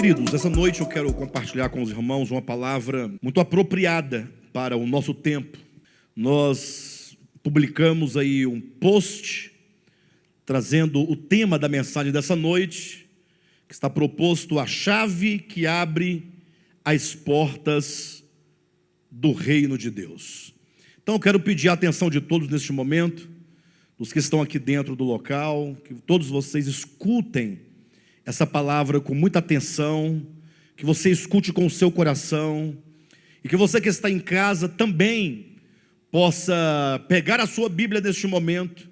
Queridos, essa noite eu quero compartilhar com os irmãos uma palavra muito apropriada para o nosso tempo. Nós publicamos aí um post trazendo o tema da mensagem dessa noite, que está proposto: a chave que abre as portas do reino de Deus. Então eu quero pedir a atenção de todos neste momento, dos que estão aqui dentro do local, que todos vocês escutem essa palavra com muita atenção, que você escute com o seu coração, e que você que está em casa também possa pegar a sua Bíblia neste momento,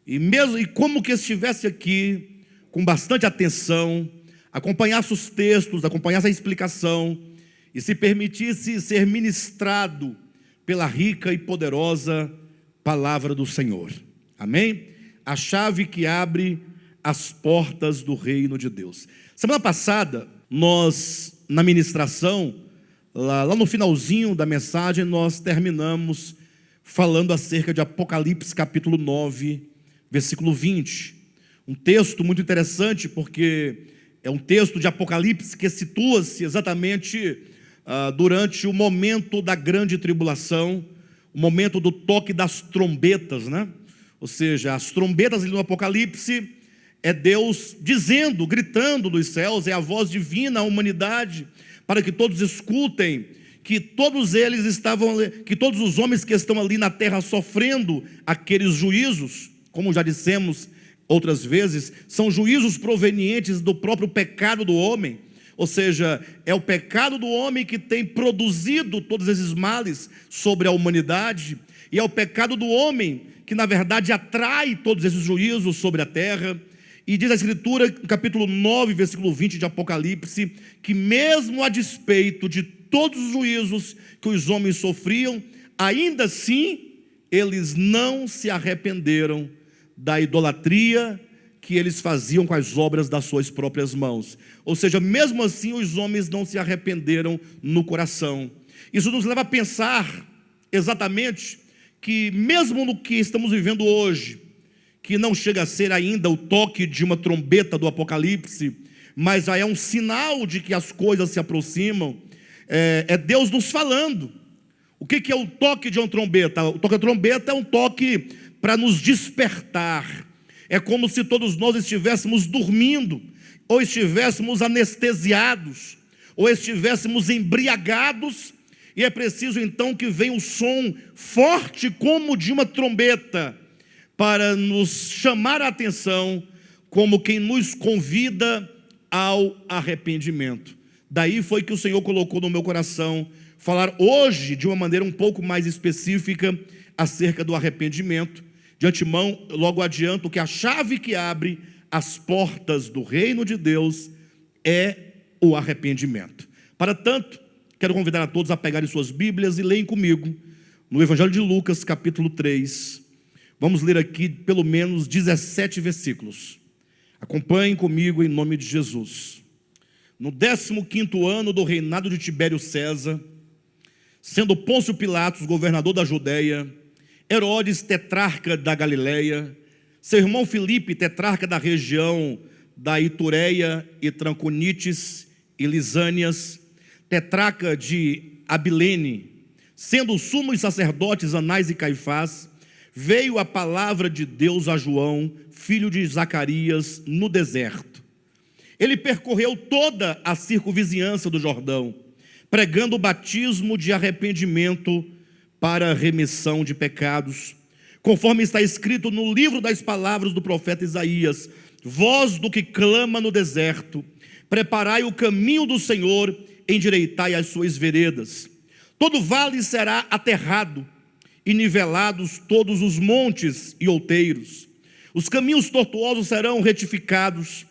e como que estivesse aqui, com bastante atenção, acompanhasse os textos, acompanhasse a explicação, e se permitisse ser ministrado pela rica e poderosa palavra do Senhor. Amém? A chave que abre as portas do reino de Deus. Semana passada, nós, na ministração, lá no finalzinho da mensagem, nós terminamos falando acerca de Apocalipse capítulo 9, versículo 20. Um texto muito interessante, porque é um texto de Apocalipse que situa-se exatamente durante o momento da grande tribulação, o momento do toque das trombetas, né? Ou seja, as trombetas ali no Apocalipse é Deus dizendo, gritando dos céus, é a voz divina à humanidade, para que todos escutem, que todos os homens que estão ali na terra sofrendo aqueles juízos, como já dissemos outras vezes, são juízos provenientes do próprio pecado do homem. Ou seja, é o pecado do homem que tem produzido todos esses males sobre a humanidade, e é o pecado do homem que na verdade atrai todos esses juízos sobre a terra. E diz a Escritura, no capítulo 9, versículo 20 de Apocalipse, que mesmo a despeito de todos os juízos que os homens sofriam, ainda assim eles não se arrependeram da idolatria que eles faziam com as obras das suas próprias mãos. Ou seja, mesmo assim os homens não se arrependeram no coração. Isso nos leva a pensar exatamente que mesmo no que estamos vivendo hoje, que não chega a ser ainda o toque de uma trombeta do Apocalipse, mas já é um sinal de que as coisas se aproximam, é Deus nos falando. O que é o toque de uma trombeta? O toque da trombeta é um toque para nos despertar. É como se todos nós estivéssemos dormindo, ou estivéssemos anestesiados, ou estivéssemos embriagados, e é preciso então que venha um som forte como de uma trombeta, para nos chamar a atenção, como quem nos convida ao arrependimento. Daí foi que o Senhor colocou no meu coração falar hoje de uma maneira um pouco mais específica acerca do arrependimento. De antemão, logo adianto que a chave que abre as portas do reino de Deus é o arrependimento. Para tanto, quero convidar a todos a pegarem suas Bíblias e leem comigo no Evangelho de Lucas, capítulo 3. Vamos ler aqui pelo menos 17 versículos. Acompanhem comigo em nome de Jesus. No 15º ano do reinado de Tibério César, sendo Pôncio Pilatos governador da Judéia, Herodes tetrarca da Galileia, seu irmão Filipe tetrarca da região da Itureia e Tranconites e Lisânias, tetrarca de Abilene, sendo os sumos sacerdotes Anás e Caifás, veio a palavra de Deus a João, filho de Zacarias, no deserto. Ele percorreu toda a circunvizinhança do Jordão, pregando o batismo de arrependimento para remissão de pecados, conforme está escrito no livro das palavras do profeta Isaías: voz do que clama no deserto, preparai o caminho do Senhor, endireitai as suas veredas. Todo vale será aterrado, e nivelados todos os montes e outeiros. Os caminhos tortuosos serão retificados,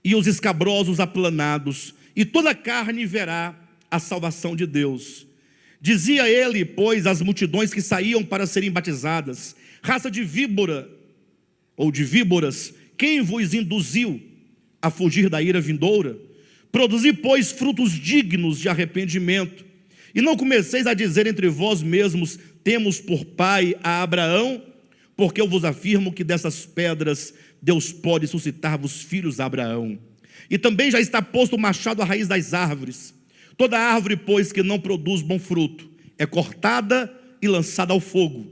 e os escabrosos aplanados, e toda a carne verá a salvação de Deus. Dizia ele, pois, às multidões que saíam para serem batizadas: raça de víbora, ou de víboras, quem vos induziu a fugir da ira vindoura? Produzi, pois, frutos dignos de arrependimento, e não comeceis a dizer entre vós mesmos: temos por pai a Abraão, porque eu vos afirmo que dessas pedras Deus pode suscitar-vos filhos a Abraão. E também já está posto o machado à raiz das árvores. Toda árvore, pois, que não produz bom fruto, é cortada e lançada ao fogo.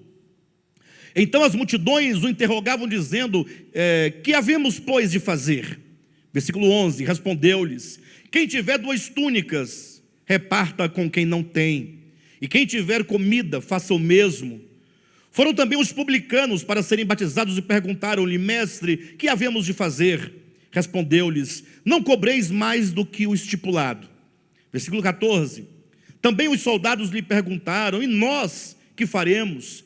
Então as multidões o interrogavam, dizendo: que havemos, pois, de fazer? Versículo 11, respondeu-lhes: quem tiver 2 túnicas, reparta com quem não tem, e quem tiver comida, faça o mesmo. Foram também os publicanos para serem batizados e perguntaram-lhe: mestre, que havemos de fazer? Respondeu-lhes: não cobreis mais do que o estipulado. Versículo 14, também os soldados lhe perguntaram: e nós que faremos?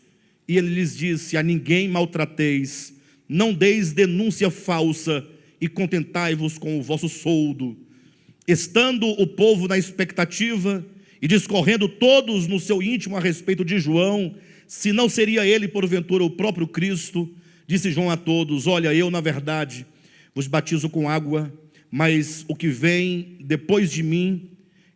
E ele lhes disse: a ninguém maltrateis, não deis denúncia falsa, e contentai-vos com o vosso soldo. Estando o povo na expectativa, e discorrendo todos no seu íntimo a respeito de João, se não seria ele porventura o próprio Cristo, disse João a todos: olha, eu na verdade vos batizo com água, mas o que vem depois de mim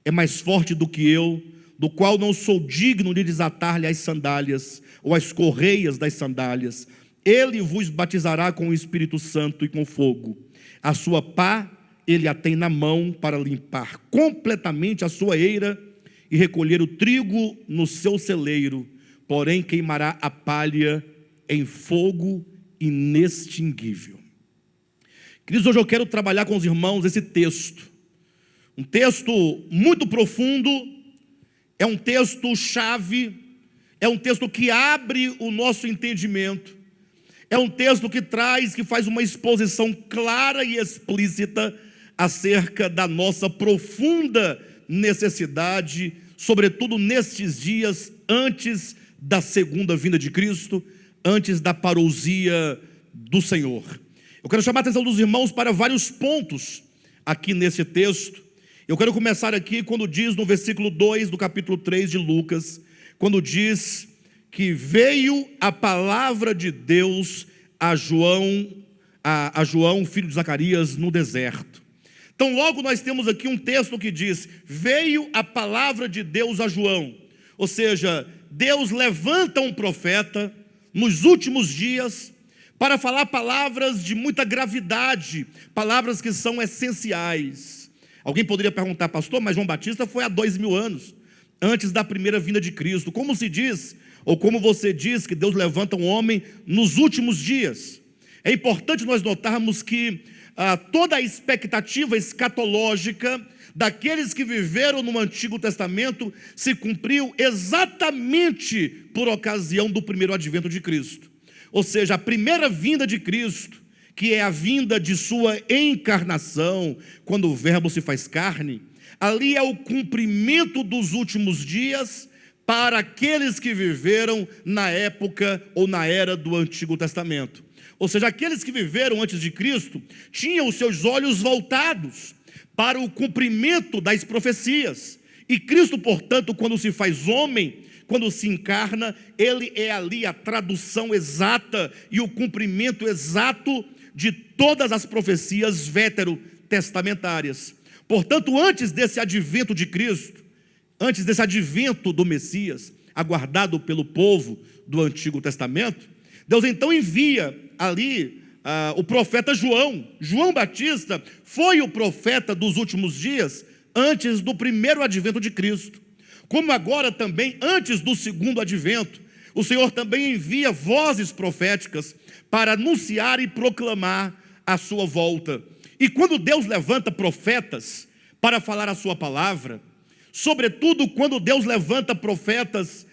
é mais forte do que eu, do qual não sou digno de desatar-lhe as sandálias, ou as correias das sandálias. Ele vos batizará com o Espírito Santo e com fogo. A sua pá ele a tem na mão para limpar completamente a sua eira e recolher o trigo no seu celeiro, porém queimará a palha em fogo inextinguível. Queridos, hoje eu quero trabalhar com os irmãos esse texto. Um texto muito profundo, é um texto chave, é um texto que abre o nosso entendimento, é um texto que faz uma exposição clara e explícita acerca da nossa profunda necessidade, sobretudo nestes dias antes da segunda vinda de Cristo, antes da parousia do Senhor. Eu quero chamar a atenção dos irmãos para vários pontos aqui nesse texto. Eu quero começar aqui quando diz no versículo 2 do capítulo 3 de Lucas, quando diz que veio a palavra de Deus a João, filho de Zacarias, no deserto. Então logo nós temos aqui um texto que diz: veio a palavra de Deus a João. Ou seja, Deus levanta um profeta nos últimos dias para falar palavras de muita gravidade, palavras que são essenciais. Alguém poderia perguntar: pastor, mas João Batista foi há 2000 anos, antes da primeira vinda de Cristo. Como se diz, ou como você diz, que Deus levanta um homem nos últimos dias? É importante nós notarmos que toda a expectativa escatológica daqueles que viveram no Antigo Testamento se cumpriu exatamente por ocasião do primeiro advento de Cristo. Ou seja, a primeira vinda de Cristo, que é a vinda de sua encarnação, quando o verbo se faz carne, ali é o cumprimento dos últimos dias para aqueles que viveram na época ou na era do Antigo Testamento. Ou seja, aqueles que viveram antes de Cristo tinham os seus olhos voltados para o cumprimento das profecias. E Cristo, portanto, quando se faz homem, quando se encarna, ele é ali a tradução exata e o cumprimento exato de todas as profecias veterotestamentárias. Portanto, antes desse advento de Cristo, antes desse advento do Messias, aguardado pelo povo do Antigo Testamento, Deus então envia ali o profeta João. João Batista foi o profeta dos últimos dias, antes do primeiro advento de Cristo. Como agora também, antes do segundo advento, o Senhor também envia vozes proféticas para anunciar e proclamar a sua volta. E quando Deus levanta profetas para falar a sua palavra, sobretudo quando Deus levanta profetas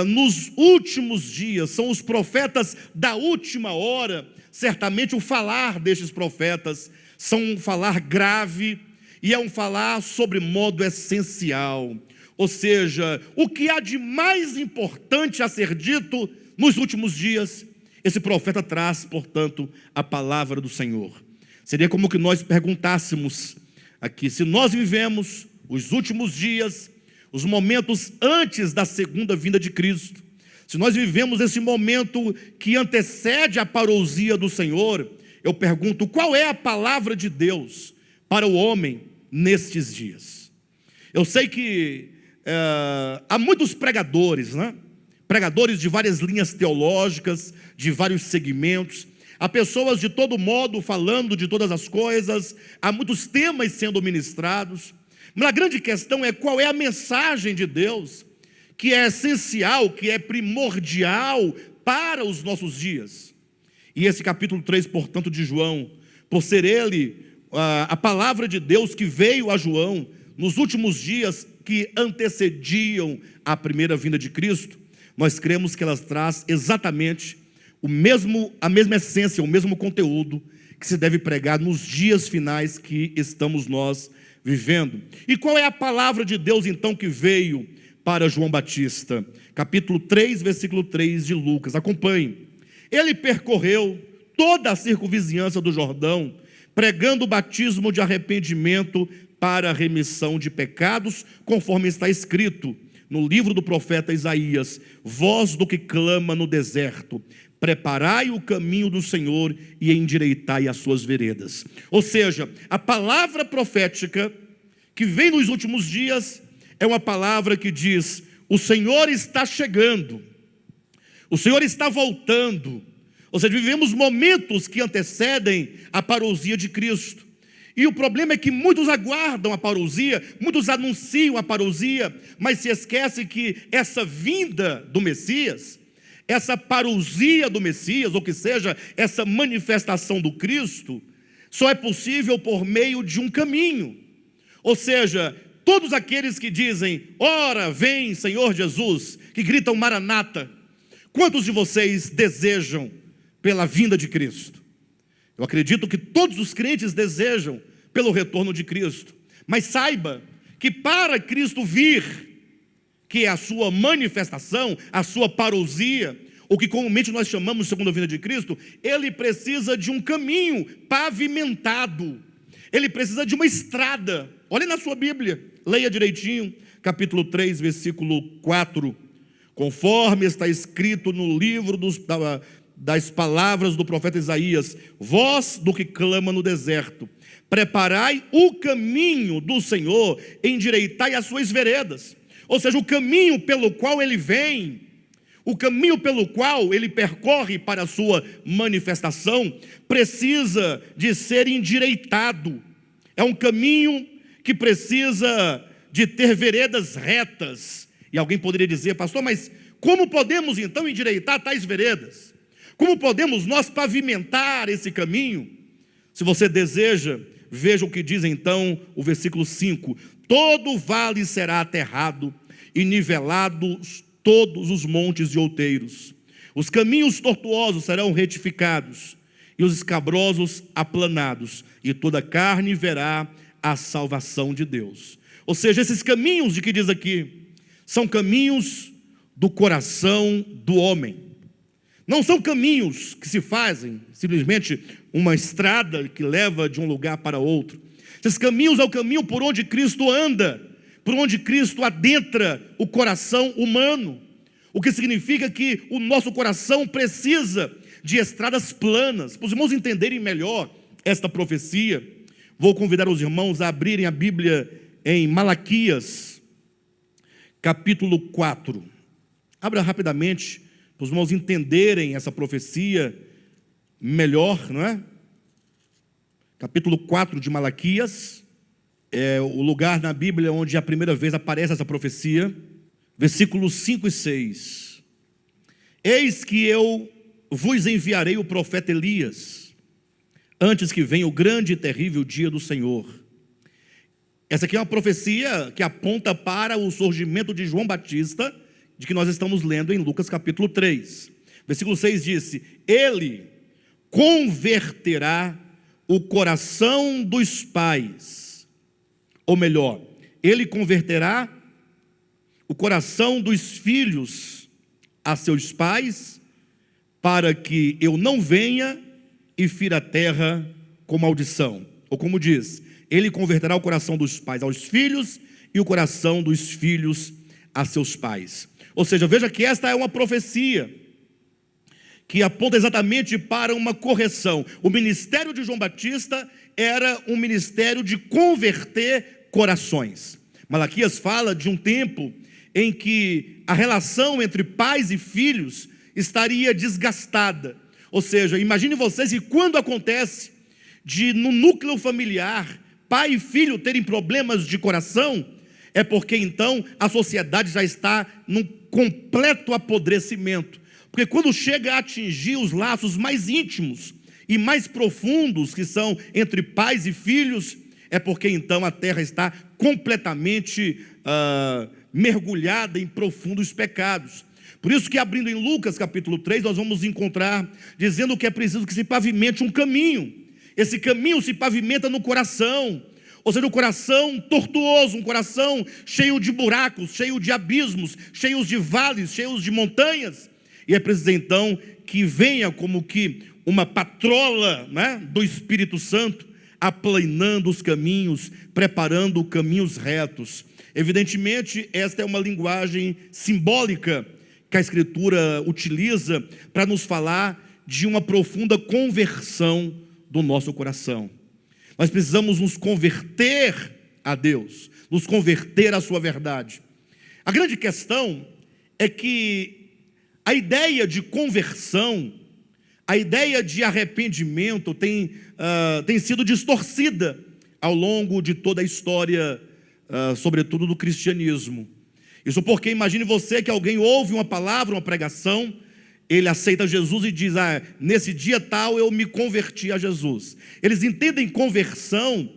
nos últimos dias, são os profetas da última hora, certamente o falar destes profetas são um falar grave e é um falar sobre modo essencial. Ou seja, o que há de mais importante a ser dito nos últimos dias, esse profeta traz, portanto, a palavra do Senhor. Seria como que nós perguntássemos aqui: se nós vivemos os últimos dias, os momentos antes da segunda vinda de Cristo, se nós vivemos esse momento que antecede a parousia do Senhor, eu pergunto: qual é a palavra de Deus para o homem nestes dias? Eu sei que há muitos pregadores, né? Pregadores de várias linhas teológicas, de vários segmentos. há pessoas de todo modo falando de todas as coisas, há muitos temas sendo ministrados, mas a grande questão é qual é a mensagem de Deus, que é essencial, que é primordial para os nossos dias. E esse capítulo 3, portanto, de João, por ser ele a palavra de Deus que veio a João nos últimos dias que antecediam a primeira vinda de Cristo, nós cremos que ela traz exatamente a mesma essência, o mesmo conteúdo que se deve pregar nos dias finais que estamos nós vivendo. E qual é a palavra de Deus então que veio para João Batista? Capítulo 3, versículo 3 de Lucas, acompanhe. Ele percorreu toda a circunvizinhança do Jordão, pregando o batismo de arrependimento para a remissão de pecados, conforme está escrito no livro do profeta Isaías: voz do que clama no deserto, preparai o caminho do Senhor e endireitai as suas veredas. Ou seja, a palavra profética que vem nos últimos dias é uma palavra que diz: o Senhor está chegando, o Senhor está voltando. Ou seja, vivemos momentos que antecedem a parousia de Cristo. E o problema é que muitos aguardam a parousia, muitos anunciam a parousia, mas se esquece que essa vinda do Messias, essa parousia do Messias, ou que seja, essa manifestação do Cristo, só é possível por meio de um caminho. Ou seja, todos aqueles que dizem: ora, vem Senhor Jesus, que gritam Maranata, quantos de vocês desejam pela vinda de Cristo? Eu acredito que todos os crentes desejam pelo retorno de Cristo, mas saiba que para Cristo vir, que é a sua manifestação, a sua parousia, o que comumente nós chamamos de segunda vinda de Cristo, ele precisa de um caminho pavimentado, ele precisa de uma estrada. Olhe na sua Bíblia, leia direitinho, capítulo 3, versículo 4, conforme está escrito no livro das palavras do profeta Isaías: voz do que clama no deserto, preparai o caminho do Senhor, endireitai as suas veredas. Ou seja, o caminho pelo qual ele vem, o caminho pelo qual ele percorre para a sua manifestação, precisa de ser endireitado. É um caminho que precisa de ter veredas retas. E alguém poderia dizer: pastor, mas como podemos então endireitar tais veredas? Como podemos nós pavimentar esse caminho? Se você deseja, veja o que diz então o versículo 5: todo vale será aterrado e nivelados todos os montes e outeiros, os caminhos tortuosos serão retificados e os escabrosos aplanados, e toda carne verá a salvação de Deus. Ou seja, esses caminhos de que diz aqui, são caminhos do coração do homem. Não são caminhos que se fazem simplesmente uma estrada que leva de um lugar para outro. Esses caminhos é o caminho por onde Cristo anda, por onde Cristo adentra o coração humano. O que significa que o nosso coração precisa de estradas planas. Para os irmãos entenderem melhor esta profecia, vou convidar os irmãos a abrirem a Bíblia em Malaquias, capítulo 4. Abra rapidamente, para os irmãos entenderem essa profecia melhor, não é? Capítulo 4 de Malaquias, é o lugar na Bíblia onde a primeira vez aparece essa profecia, versículos 5 e 6. Eis que eu vos enviarei o profeta Elias, antes que venha o grande e terrível dia do Senhor. Essa aqui é uma profecia que aponta para o surgimento de João Batista, de que nós estamos lendo em Lucas capítulo 3. Versículo 6 disse: ele converterá o coração dos pais, ou melhor, ele converterá o coração dos filhos a seus pais, para que eu não venha e fira a terra com maldição. Ou como diz, ele converterá o coração dos pais aos filhos e o coração dos filhos a seus pais. Ou seja, veja que esta é uma profecia que aponta exatamente para uma correção. O ministério de João Batista era um ministério de converter corações. Malaquias fala de um tempo em que a relação entre pais e filhos estaria desgastada. Ou seja, imagine vocês que quando acontece de no núcleo familiar, pai e filho terem problemas de coração, é porque então a sociedade já está num completo apodrecimento. Porque quando chega a atingir os laços mais íntimos e mais profundos, que são entre pais e filhos, é porque então a terra está completamente mergulhada em profundos pecados. Por isso que abrindo em Lucas capítulo 3, nós vamos encontrar dizendo que é preciso que se pavimente um caminho. Esse caminho se pavimenta no coração, ou seja, um coração tortuoso, um coração cheio de buracos, cheio de abismos, cheios de vales, cheios de montanhas. E é preciso então que venha como que uma patrola, né, do Espírito Santo, aplanando os caminhos, preparando caminhos retos. Evidentemente, esta é uma linguagem simbólica que a Escritura utiliza para nos falar de uma profunda conversão do nosso coração. Nós precisamos nos converter a Deus, nos converter à sua verdade. A grande questão é que a ideia de conversão, a ideia de arrependimento tem sido distorcida ao longo de toda a história, sobretudo do cristianismo. Isso porque imagine você que alguém ouve uma palavra, uma pregação, ele aceita Jesus e diz, nesse dia tal eu me converti a Jesus. Eles entendem conversão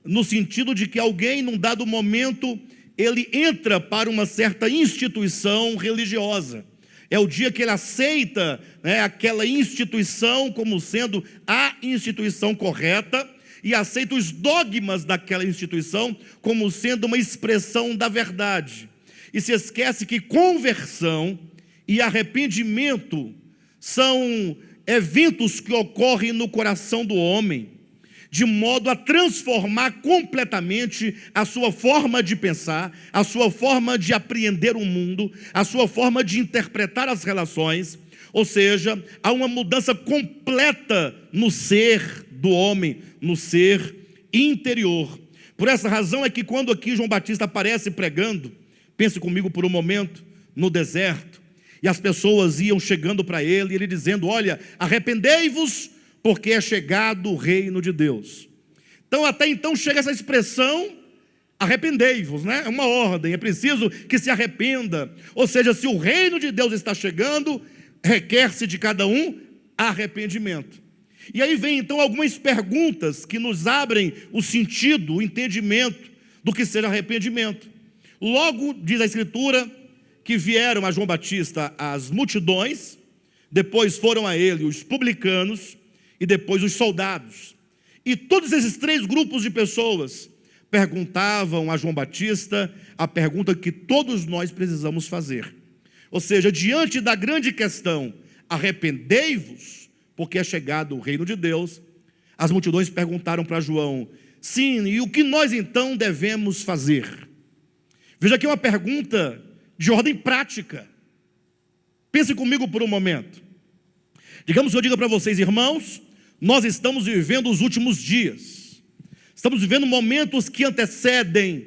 no sentido de que alguém, num dado momento, ele entra para uma certa instituição religiosa. É o dia que ele aceita, né, aquela instituição como sendo a instituição correta e aceita os dogmas daquela instituição como sendo uma expressão da verdade. E se esquece que conversão e arrependimento são eventos que ocorrem no coração do homem, de modo a transformar completamente a sua forma de pensar, a sua forma de apreender o mundo, a sua forma de interpretar as relações. Ou seja, há uma mudança completa no ser do homem, no ser interior. Por essa razão é que quando aqui João Batista aparece pregando, pense comigo por um momento, no deserto, e as pessoas iam chegando para ele, e ele dizendo, olha, arrependei-vos, porque é chegado o reino de Deus. Então até então chega essa expressão, arrependei-vos, né? É uma ordem, é preciso que se arrependa. Ou seja, se o reino de Deus está chegando, requer-se de cada um arrependimento. E aí vem então algumas perguntas que nos abrem o sentido, o entendimento do que seja arrependimento. Logo, diz a Escritura, que vieram a João Batista as multidões, depois foram a ele os publicanos e depois os soldados. E todos esses três grupos de pessoas perguntavam a João Batista a pergunta que todos nós precisamos fazer. Ou seja, diante da grande questão, arrependei-vos, porque é chegado o reino de Deus, as multidões perguntaram para João, sim, e o que nós então devemos fazer? Veja aqui uma pergunta de ordem prática. Pense comigo por um momento. Digamos que eu diga para vocês, irmãos, nós estamos vivendo os últimos dias. Estamos vivendo momentos que antecedem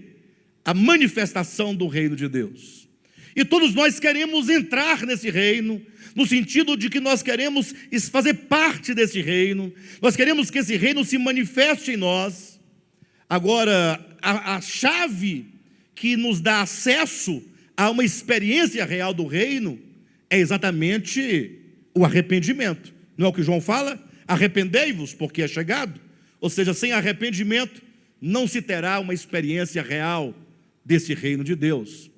a manifestação do reino de Deus. E todos nós queremos entrar nesse reino, no sentido de que nós queremos fazer parte desse reino, nós queremos que esse reino se manifeste em nós. Agora, a chave que nos dá acesso a uma experiência real do reino é exatamente o arrependimento. Não é o que João fala? Arrependei-vos, porque é chegado. Ou seja, sem arrependimento não se terá uma experiência real desse reino de Deus.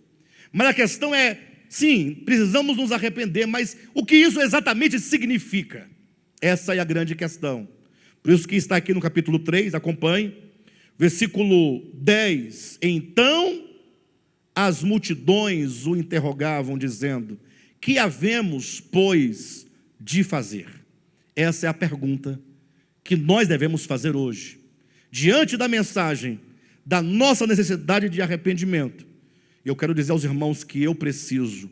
Mas a questão é, sim, precisamos nos arrepender, mas o que isso exatamente significa? Essa é a grande questão. Por isso que está aqui no capítulo 3, acompanhe, versículo 10. Então as multidões o interrogavam, dizendo, que havemos, pois, de fazer? Essa é a pergunta que nós devemos fazer hoje, diante da mensagem da nossa necessidade de arrependimento. Eu quero dizer aos irmãos que eu preciso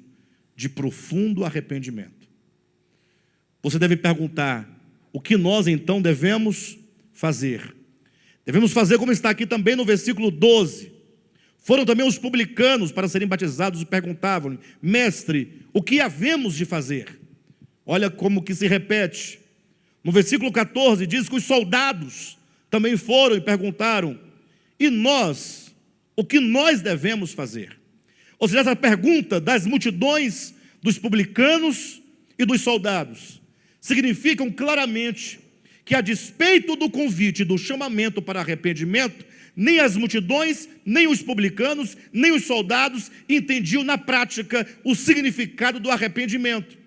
de profundo arrependimento. Você deve perguntar, o que nós então devemos fazer? Devemos fazer como está aqui também no versículo 12. Foram também os publicanos para serem batizados e perguntavam, mestre, o que havemos de fazer? Olha como que se repete. No versículo 14 diz que os soldados também foram e perguntaram: e nós, o que nós devemos fazer? Ou seja, essa pergunta das multidões, dos publicanos e dos soldados, significam claramente que, a despeito do convite e do chamamento para arrependimento, nem as multidões, nem os publicanos, nem os soldados entendiam na prática o significado do arrependimento.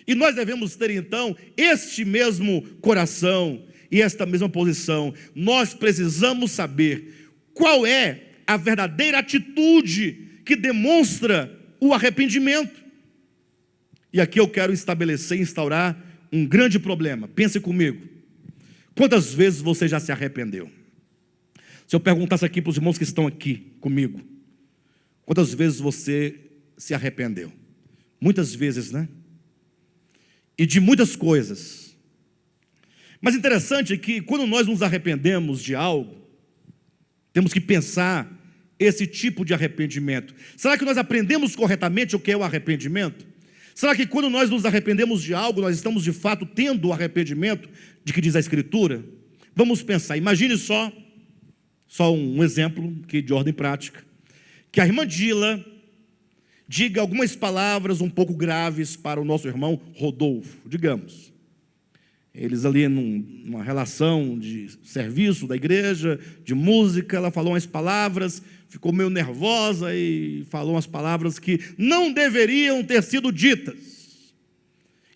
E nós devemos ter então este mesmo coração e esta mesma posição. Nós precisamos saber qual é a verdadeira atitude que demonstra o arrependimento. E aqui eu quero estabelecer e instaurar um grande problema. Pense comigo. Quantas vezes você já se arrependeu? Se eu perguntasse aqui para os irmãos que estão aqui comigo, quantas vezes você se arrependeu? Muitas vezes, né? E de muitas coisas. Mas interessante é que quando nós nos arrependemos de algo, temos que pensar esse tipo de arrependimento. Será que nós aprendemos corretamente o que é o arrependimento? Será que quando nós nos arrependemos de algo, nós estamos de fato tendo o arrependimento de que diz a Escritura? Vamos pensar, imagine só um exemplo que de ordem prática, que a irmã Dila diga algumas palavras um pouco graves para o nosso irmão Rodolfo, digamos. Eles ali numa relação de serviço da igreja, de música, ela falou umas palavras, ficou meio nervosa e falou umas palavras que não deveriam ter sido ditas.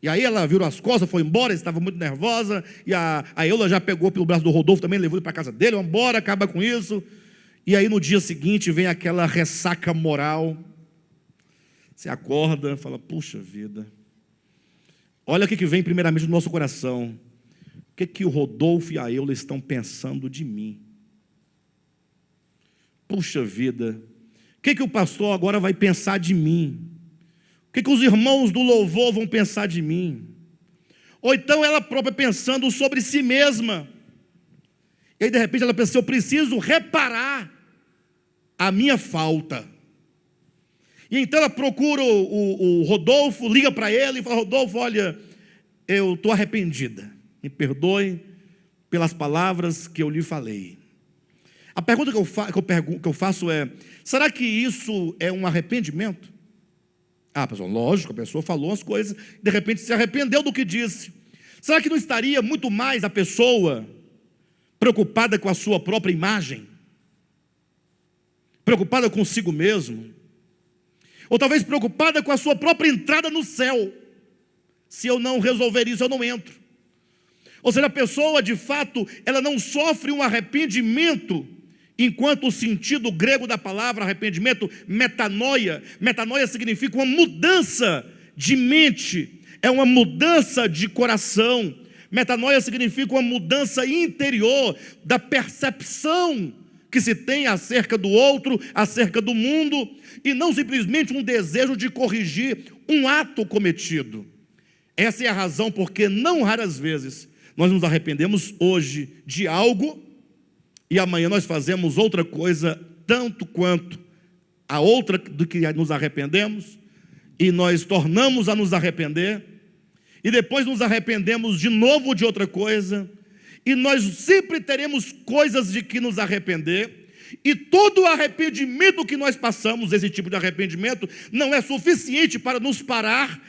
E aí ela virou as costas, foi embora, estava muito nervosa, e a Eula já pegou pelo braço do Rodolfo também, levou ele para a casa dele, vamos embora, acaba com isso. E aí no dia seguinte vem aquela ressaca moral. Você acorda, fala, puxa vida, olha o que vem primeiramente no nosso coração. O que o Rodolfo e a Eula estão pensando de mim? Puxa vida, o que o pastor agora vai pensar de mim? O que os irmãos do louvor vão pensar de mim? Ou então ela própria pensando sobre si mesma. E aí de repente ela pensa, eu preciso reparar a minha falta. E então ela procura o Rodolfo, liga para ele e fala, Rodolfo, olha, eu estou arrependida, me perdoe pelas palavras que eu lhe falei. A pergunta que eu faço é, será que isso é um arrependimento? Ah, pessoal, lógico, a pessoa falou as coisas, de repente se arrependeu do que disse. Será que não estaria muito mais a pessoa preocupada com a sua própria imagem? Preocupada consigo mesmo? Ou talvez preocupada com a sua própria entrada no céu? Se eu não resolver isso, eu não entro. Ou seja, a pessoa, de fato, ela não sofre um arrependimento, enquanto o sentido grego da palavra arrependimento, metanoia significa uma mudança de mente, é uma mudança de coração. Metanoia significa uma mudança interior da percepção que se tem acerca do outro, acerca do mundo, e não simplesmente um desejo de corrigir um ato cometido. Essa é a razão porque não raras vezes nós nos arrependemos hoje de algo e amanhã nós fazemos outra coisa tanto quanto a outra do que nos arrependemos, e nós tornamos a nos arrepender e depois nos arrependemos de novo de outra coisa, e nós sempre teremos coisas de que nos arrepender. E todo o arrependimento que nós passamos, esse tipo de arrependimento, não é suficiente para nos parar,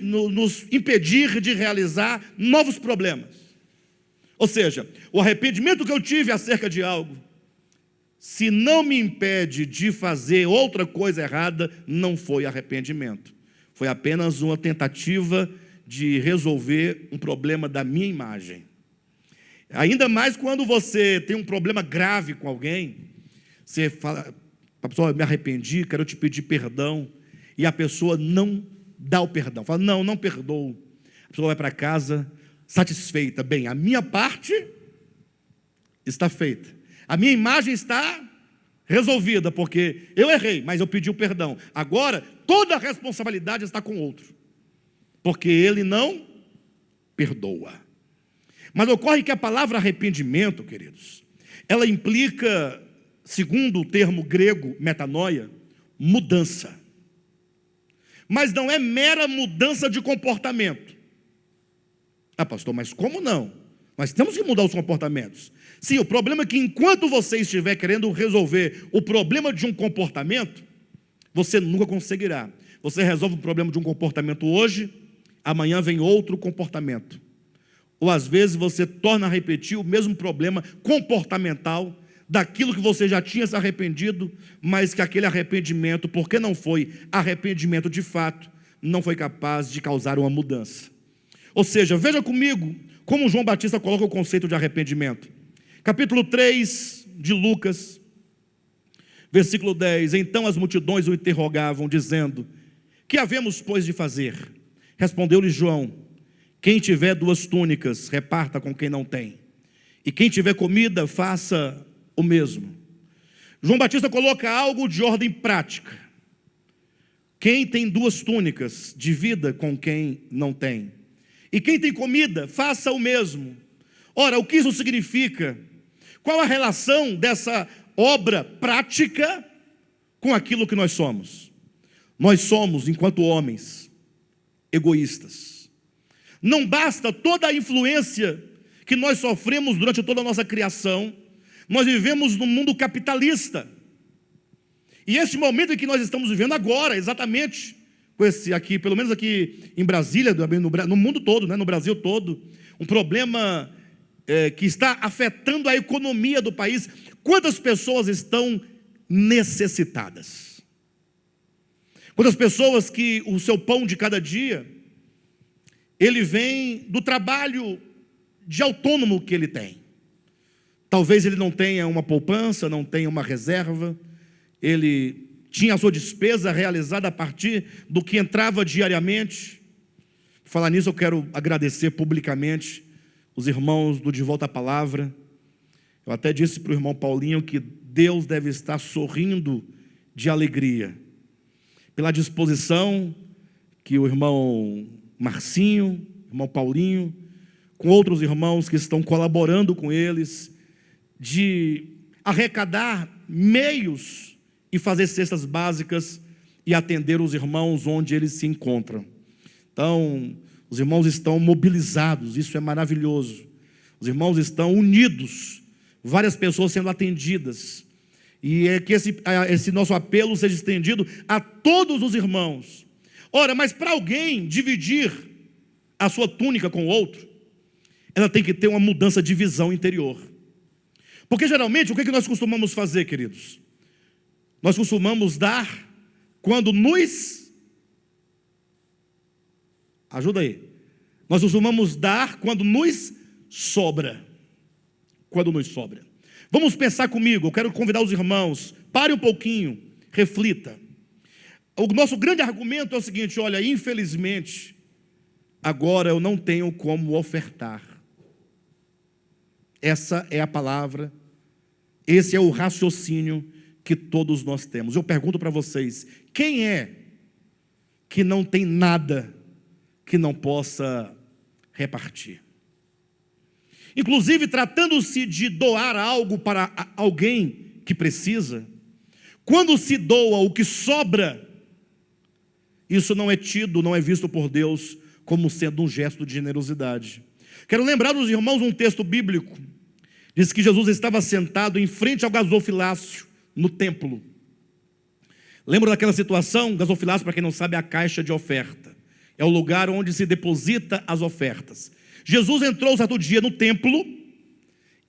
nos impedir de realizar novos problemas. Ou seja, o arrependimento que eu tive acerca de algo, se não me impede de fazer outra coisa errada, não foi arrependimento. Foi apenas uma tentativa de resolver um problema da minha imagem. Ainda mais quando você tem um problema grave com alguém, você fala, pessoal, eu me arrependi, quero te pedir perdão, e a pessoa não dá o perdão, fala, não perdoo. A pessoa vai para casa satisfeita, bem, a minha parte está feita, a minha imagem está resolvida, porque eu errei, mas eu pedi o perdão. Agora, toda a responsabilidade está com o outro, porque ele não perdoa. Mas ocorre que a palavra arrependimento, queridos, ela implica, segundo o termo grego, metanoia, mudança. Mas não é mera mudança de comportamento. Ah, pastor, mas como não? Nós temos que mudar os comportamentos. Sim, o problema é que enquanto você estiver querendo resolver o problema de um comportamento, você nunca conseguirá. Você resolve o problema de um comportamento hoje, amanhã vem outro comportamento. Ou às vezes você torna a repetir o mesmo problema comportamental daquilo que você já tinha se arrependido, mas que aquele arrependimento, porque não foi arrependimento de fato, não foi capaz de causar uma mudança. Ou seja, veja comigo como João Batista coloca o conceito de arrependimento. Capítulo 3 de Lucas, versículo 10. Então as multidões o interrogavam, dizendo: que havemos, pois, de fazer? Respondeu-lhe João: quem tiver 2 túnicas, reparta com quem não tem. E quem tiver comida, faça o mesmo. João Batista coloca algo de ordem prática. Quem tem 2 túnicas, divida com quem não tem. E quem tem comida, faça o mesmo. Ora, o que isso significa? Qual a relação dessa obra prática com aquilo que nós somos? Nós somos, enquanto homens, egoístas. Não basta toda a influência que nós sofremos durante toda a nossa criação. Nós vivemos num mundo capitalista. E esse momento em que nós estamos vivendo agora, exatamente, com esse aqui, pelo menos aqui em Brasília, no mundo todo, né, no Brasil todo, um problema que está afetando a economia do país. Quantas pessoas estão necessitadas? Quantas pessoas que o seu pão de cada dia, ele vem do trabalho de autônomo que ele tem. Talvez ele não tenha uma poupança, não tenha uma reserva, ele tinha a sua despesa realizada a partir do que entrava diariamente. Por falar nisso, eu quero agradecer publicamente os irmãos do De Volta à Palavra. Eu até disse para o irmão Paulinho que Deus deve estar sorrindo de alegria pela disposição que o irmão Marcinho, irmão Paulinho, com outros irmãos que estão colaborando com eles, de arrecadar meios e fazer cestas básicas e atender os irmãos onde eles se encontram. Então, os irmãos estão mobilizados, isso é maravilhoso. Os irmãos estão unidos, várias pessoas sendo atendidas. E é que esse nosso apelo seja estendido a todos os irmãos. Ora, mas para alguém dividir a sua túnica com o outro, ela tem que ter uma mudança de visão interior. Porque geralmente, o que nós costumamos fazer, queridos? Nós costumamos dar quando nos... Ajuda aí. Nós costumamos dar quando nos sobra. Quando nos sobra. Vamos pensar comigo, eu quero convidar os irmãos, pare um pouquinho, reflita. O nosso grande argumento é o seguinte: olha, infelizmente, agora eu não tenho como ofertar. Essa é a palavra, esse é o raciocínio que todos nós temos. Eu pergunto para vocês, quem é que não tem nada que não possa repartir? Inclusive, tratando-se de doar algo para alguém que precisa, quando se doa o que sobra, isso não é tido, não é visto por Deus como sendo um gesto de generosidade. Quero lembrar os irmãos um texto bíblico. Diz que Jesus estava sentado em frente ao gasofilácio no templo. Lembra daquela situação? Gasofilácio, para quem não sabe, é a caixa de oferta. É o lugar onde se deposita as ofertas. Jesus entrou certo dia no templo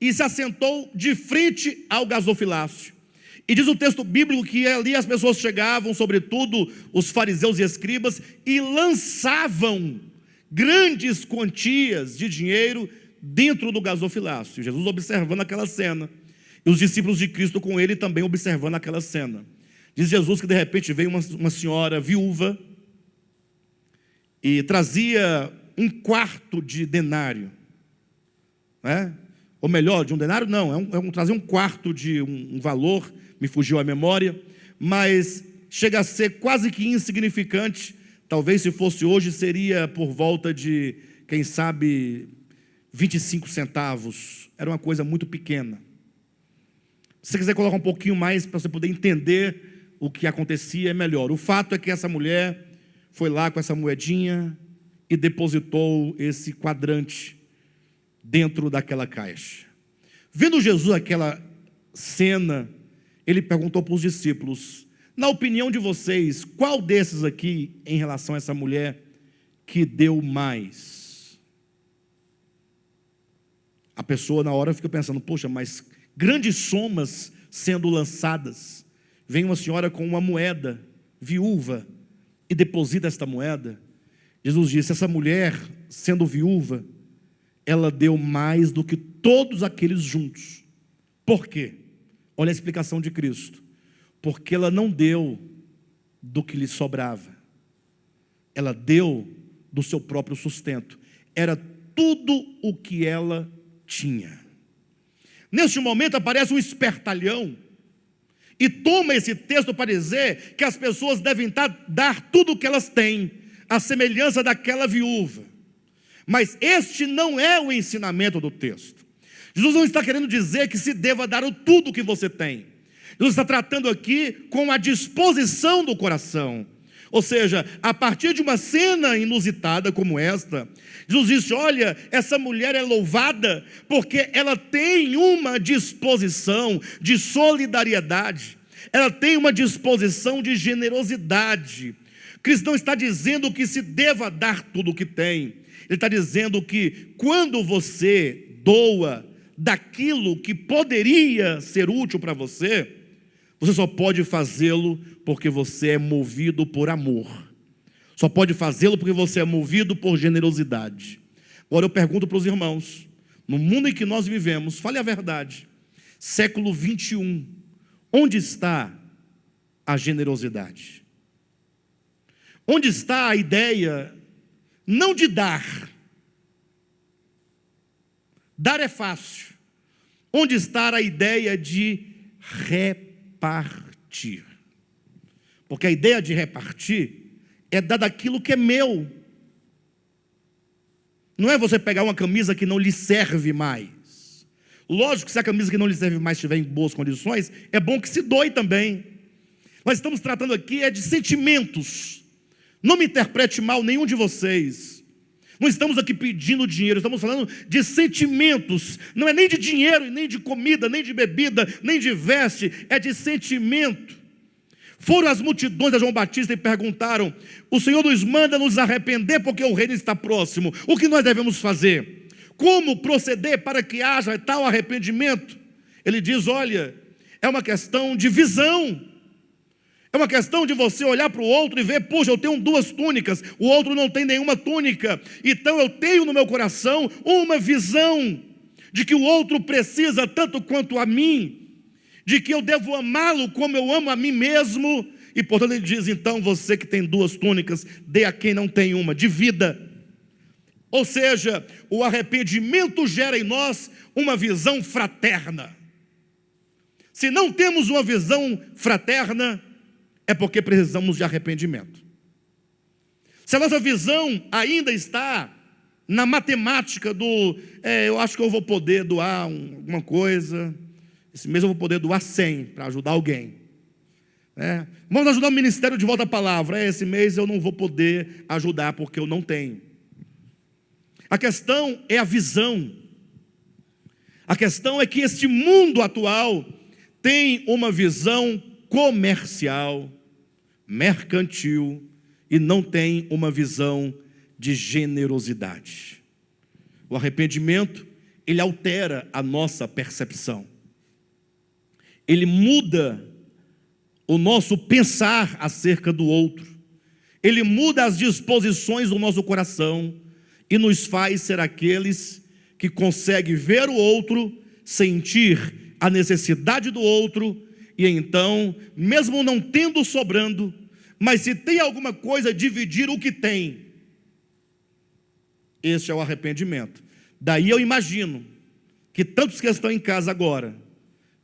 e se assentou de frente ao gasofilácio. E diz o texto bíblico que ali as pessoas chegavam, sobretudo os fariseus e escribas, e lançavam grandes quantias de dinheiro dentro do gasofilácio. Jesus observando aquela cena, e os discípulos de Cristo com ele também observando aquela cena. Diz Jesus que de repente veio uma senhora viúva e trazia 1/4 de denário, né? Ou melhor, de um denário não, trazia 1/4 de um valor, me fugiu a memória, mas chega a ser quase que insignificante. Talvez se fosse hoje seria por volta de, quem sabe, 25 centavos, era uma coisa muito pequena. Se você quiser colocar um pouquinho mais para você poder entender o que acontecia, é melhor. O fato é que essa mulher foi lá com essa moedinha e depositou esse quadrante dentro daquela caixa. Vendo Jesus aquela cena, ele perguntou para os discípulos: na opinião de vocês, qual desses aqui, em relação a essa mulher, que deu mais? A pessoa na hora fica pensando: poxa, mas grandes somas sendo lançadas, vem uma senhora com uma moeda, viúva, e deposita esta moeda. Jesus disse: essa mulher, sendo viúva, ela deu mais do que todos aqueles juntos. Por quê? Olha a explicação de Cristo. Porque ela não deu do que lhe sobrava, ela deu do seu próprio sustento. Era tudo o que ela tinha. Neste momento aparece um espertalhão e toma esse texto para dizer que as pessoas devem dar tudo o que elas têm, a semelhança daquela viúva. Mas este não é o ensinamento do texto. Jesus não está querendo dizer que se deva dar tudo o que você tem. Jesus está tratando aqui com a disposição do coração. Ou seja, a partir de uma cena inusitada como esta, Jesus disse: olha, essa mulher é louvada porque ela tem uma disposição de solidariedade, ela tem uma disposição de generosidade. Cristo não está dizendo que se deva dar tudo o que tem. Ele está dizendo que quando você doa daquilo que poderia ser útil para você, você só pode fazê-lo porque você é movido por amor. Só pode fazê-lo porque você é movido por generosidade. Agora eu pergunto para os irmãos, no mundo em que nós vivemos, fale a verdade, século 21, onde está a generosidade? Onde está a ideia não de dar? Dar é fácil. Onde está a ideia de repartir? Porque a ideia de repartir é dar daquilo que é meu. Não é você pegar uma camisa que não lhe serve mais. Lógico que se a camisa que não lhe serve mais estiver em boas condições, é bom que se doe também. Nós estamos tratando aqui de sentimentos. Não me interprete mal nenhum de vocês. Não estamos aqui pedindo dinheiro, estamos falando de sentimentos. Não é nem de dinheiro, nem de comida, nem de bebida, nem de veste, é de sentimento. Foram as multidões a João Batista e perguntaram: o Senhor nos manda nos arrepender porque o reino está próximo. O que nós devemos fazer? Como proceder para que haja tal arrependimento? Ele diz: olha, é uma questão de visão. É uma questão de você olhar para o outro e ver: puxa, eu tenho 2 túnicas, o outro não tem nenhuma túnica. Então eu tenho no meu coração uma visão de que o outro precisa tanto quanto a mim, de que eu devo amá-lo como eu amo a mim mesmo. E portanto ele diz: então você que tem 2 túnicas, dê a quem não tem uma, divida. Ou seja, o arrependimento gera em nós uma visão fraterna. Se não temos uma visão fraterna, é porque precisamos de arrependimento. Se a nossa visão ainda está na matemática do eu acho que eu vou poder doar alguma coisa, esse mês eu vou poder doar 100 para ajudar alguém. Vamos ajudar o ministério de volta à palavra. Esse mês eu não vou poder ajudar porque eu não tenho. A questão é a visão. A questão é que este mundo atual tem uma visão comercial, mercantil, e não tem uma visão de generosidade. O arrependimento, ele altera a nossa percepção. Ele muda o nosso pensar acerca do outro. Ele muda as disposições do nosso coração e nos faz ser aqueles que conseguem ver o outro, sentir a necessidade do outro, e então, mesmo não tendo sobrando, mas se tem alguma coisa, dividir o que tem. Este é o arrependimento. Daí eu imagino que tantos que estão em casa agora,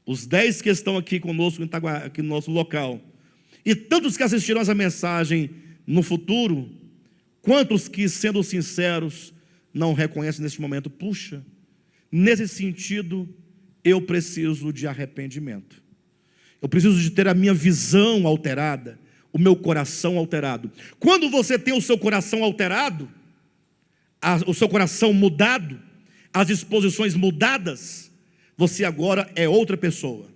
os 10 que estão aqui conosco, aqui no nosso local, e tantos que assistirão essa mensagem no futuro, quantos que, sendo sinceros, não reconhecem neste momento: puxa, nesse sentido, eu preciso de arrependimento. Eu preciso de ter a minha visão alterada, o meu coração alterado. Quando você tem o seu coração alterado, o seu coração mudado, as disposições mudadas, você agora é outra pessoa.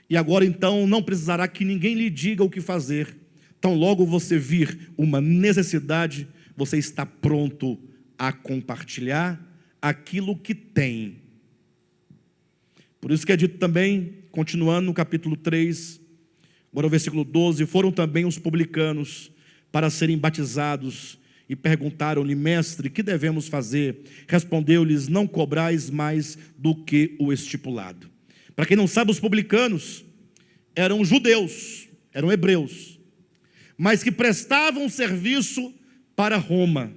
E agora então não precisará que ninguém lhe diga o que fazer. Tão logo você vir uma necessidade, você está pronto a compartilhar aquilo que tem. Por isso que é dito também, continuando no capítulo 3, agora o versículo 12: foram também os publicanos para serem batizados e perguntaram-lhe: mestre, que devemos fazer? Respondeu-lhes: não cobrais mais do que o estipulado. Para quem não sabe, os publicanos eram judeus, eram hebreus, mas que prestavam serviço para Roma.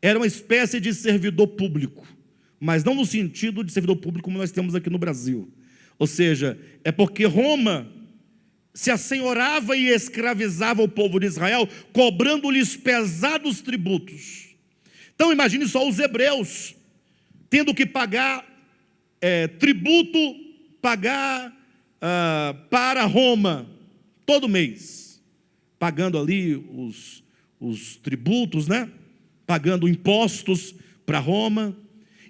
Era uma espécie de servidor público, mas não no sentido de servidor público como nós temos aqui no Brasil. Ou seja, é porque Roma se assenhorava e escravizava o povo de Israel, cobrando-lhes pesados tributos. Então imagine só os hebreus tendo que pagar tributo, pagar para Roma todo mês, pagando ali os tributos, né? Pagando impostos para Roma.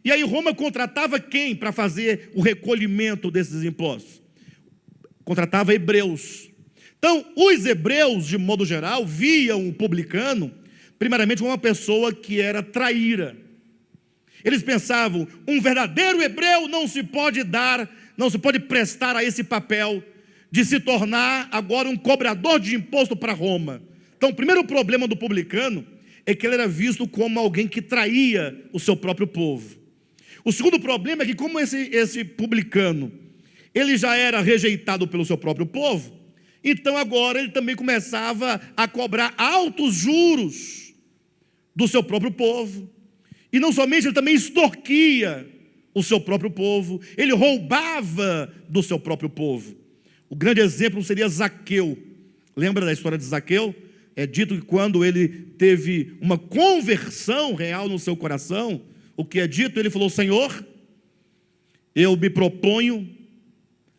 E aí Roma contratava quem para fazer o recolhimento desses impostos? Contratava hebreus. Então, os hebreus, de modo geral, viam o publicano, primeiramente, como uma pessoa que era traíra. Eles pensavam: um verdadeiro hebreu não se pode prestar a esse papel de se tornar agora um cobrador de imposto para Roma. Então, o primeiro problema do publicano é que ele era visto como alguém que traía o seu próprio povo. O segundo problema é que, como esse publicano, ele já era rejeitado pelo seu próprio povo, então agora ele também começava a cobrar altos juros do seu próprio povo. E não somente, ele também extorquia o seu próprio povo, ele roubava do seu próprio povo. O grande exemplo seria Zaqueu. Lembra da história de Zaqueu? É dito que quando ele teve uma conversão real no seu coração, o que é dito? Ele falou: Senhor, eu me proponho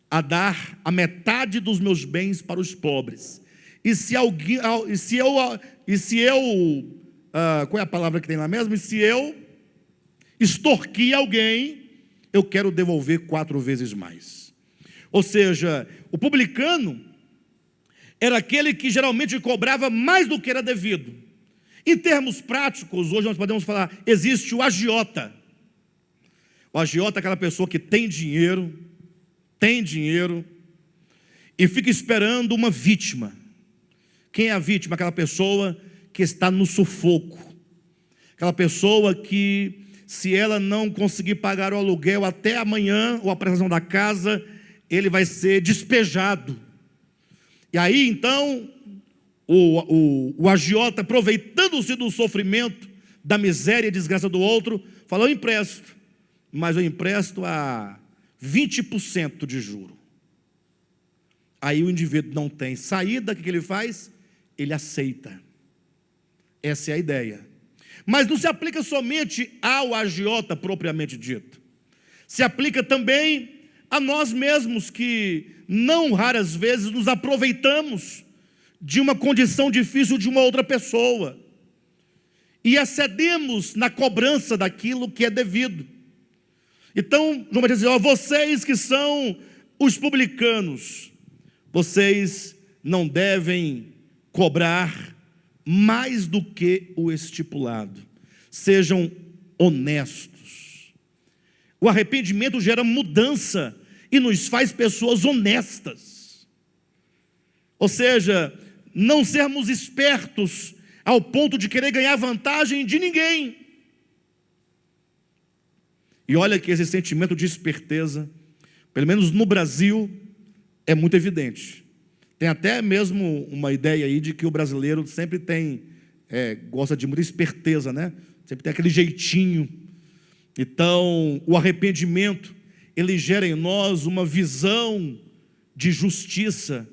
a dar a metade dos meus bens para os pobres. Qual é a palavra que tem lá mesmo? E se eu extorquir alguém, eu quero devolver 4 vezes mais. Ou seja, o publicano era aquele que geralmente cobrava mais do que era devido. Em termos práticos, hoje nós podemos falar, existe o agiota. O agiota é aquela pessoa que tem dinheiro e fica esperando uma vítima. Quem é a vítima? Aquela pessoa que está no sufoco, aquela pessoa que, se ela não conseguir pagar o aluguel até amanhã, ou a prestação da casa, ele vai ser despejado. E aí então o agiota, aproveitando-se do sofrimento, da miséria e desgraça do outro, fala: eu empresto, mas eu empresto a 20% de juro. Aí o indivíduo não tem saída, o que ele faz? Ele aceita. Essa é a ideia. Mas não se aplica somente ao agiota propriamente dito. Se aplica também a nós mesmos, que não raras vezes nos aproveitamos de uma condição difícil de uma outra pessoa e excedemos na cobrança daquilo que é devido. Então, João vai dizer: vocês que são os publicanos, vocês não devem cobrar mais do que o estipulado. Sejam honestos. O arrependimento gera mudança e nos faz pessoas honestas. Ou seja, não sermos espertos ao ponto de querer ganhar vantagem de ninguém. E olha que esse sentimento de esperteza, pelo menos no Brasil, é muito evidente. Tem até mesmo uma ideia aí de que o brasileiro sempre gosta de muita esperteza, né? Sempre tem aquele jeitinho. Então, o arrependimento, ele gera em nós uma visão de justiça,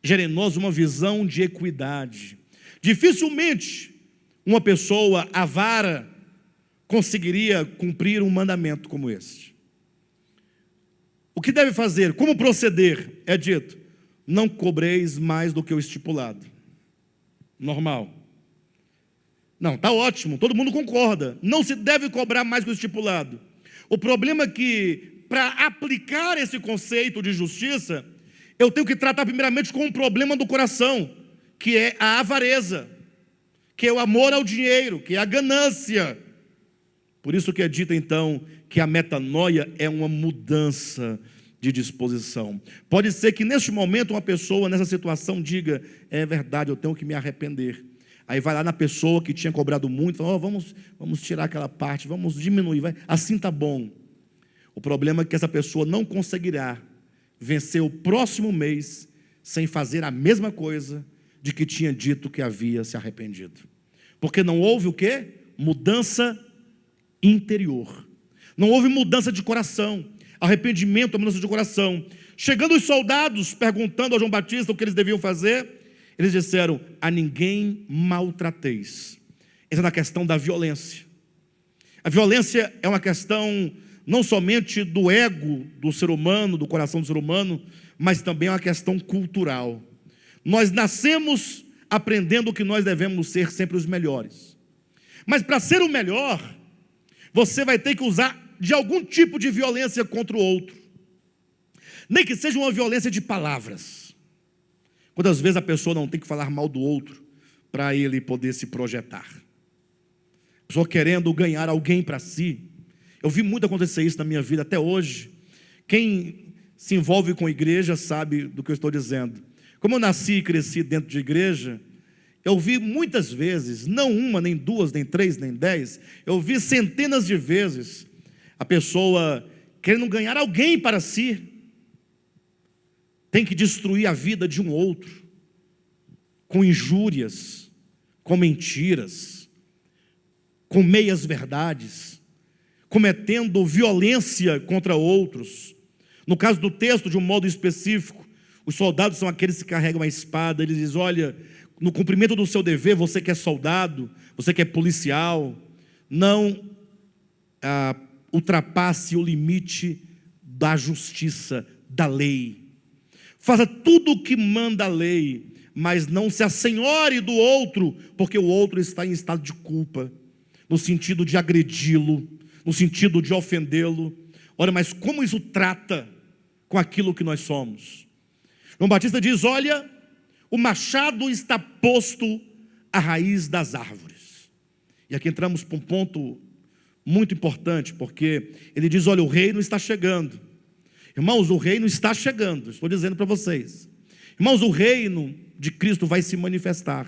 gera em nós uma visão de equidade. Dificilmente uma pessoa avara conseguiria cumprir um mandamento como este. O que deve fazer? Como proceder? É dito: não cobreis mais do que o estipulado. Normal. Não, está ótimo, todo mundo concorda. Não se deve cobrar mais que o estipulado. O problema é que, para aplicar esse conceito de justiça, eu tenho que tratar primeiramente com um problema do coração, que é a avareza, que é o amor ao dinheiro, que é a ganância. Por isso que é dito então que a metanoia é uma mudança de disposição. Pode ser que neste momento uma pessoa nessa situação diga: é verdade, eu tenho que me arrepender. Aí vai lá na pessoa que tinha cobrado muito, fala: vamos tirar aquela parte, vamos diminuir, assim está bom. O problema é que essa pessoa não conseguirá vencer o próximo mês sem fazer a mesma coisa de que tinha dito que havia se arrependido. Porque não houve o quê? Mudança interior. Não houve mudança de coração. Arrependimento é mudança de coração. Chegando os soldados perguntando a João Batista o que eles deviam fazer, eles disseram: a ninguém maltrateis. Essa é a questão da violência. A violência é uma questão não somente do ego do ser humano, do coração do ser humano, mas também é uma questão cultural. Nós nascemos aprendendo que nós devemos ser sempre os melhores. Mas para ser o melhor, você vai ter que usar de algum tipo de violência contra o outro. Nem que seja uma violência de palavras. Quantas vezes a pessoa não tem que falar mal do outro para ele poder se projetar? A pessoa querendo ganhar alguém para si. Eu vi muito acontecer isso na minha vida até hoje. Quem se envolve com a igreja sabe do que eu estou dizendo. Como eu nasci e cresci dentro de igreja, eu vi muitas vezes, não uma, nem duas, nem três, nem 10, eu vi centenas de vezes a pessoa querendo ganhar alguém para si, tem que destruir a vida de um outro, com injúrias, com mentiras, com meias verdades, cometendo violência contra outros. No caso do texto, de um modo específico, os soldados são aqueles que carregam a espada. Eles dizem: olha, no cumprimento do seu dever, você que é soldado, você que é policial, não ultrapasse o limite da justiça, da lei. Faça tudo o que manda a lei, mas não se assenhore do outro, porque o outro está em estado de culpa, no sentido de agredi-lo, no sentido de ofendê-lo. Olha, mas como isso trata com aquilo que nós somos? João Batista diz: olha, o machado está posto à raiz das árvores. E aqui entramos para um ponto muito importante, porque ele diz: olha, o reino está chegando. Irmãos, o reino está chegando, estou dizendo para vocês. Irmãos, o reino de Cristo vai se manifestar.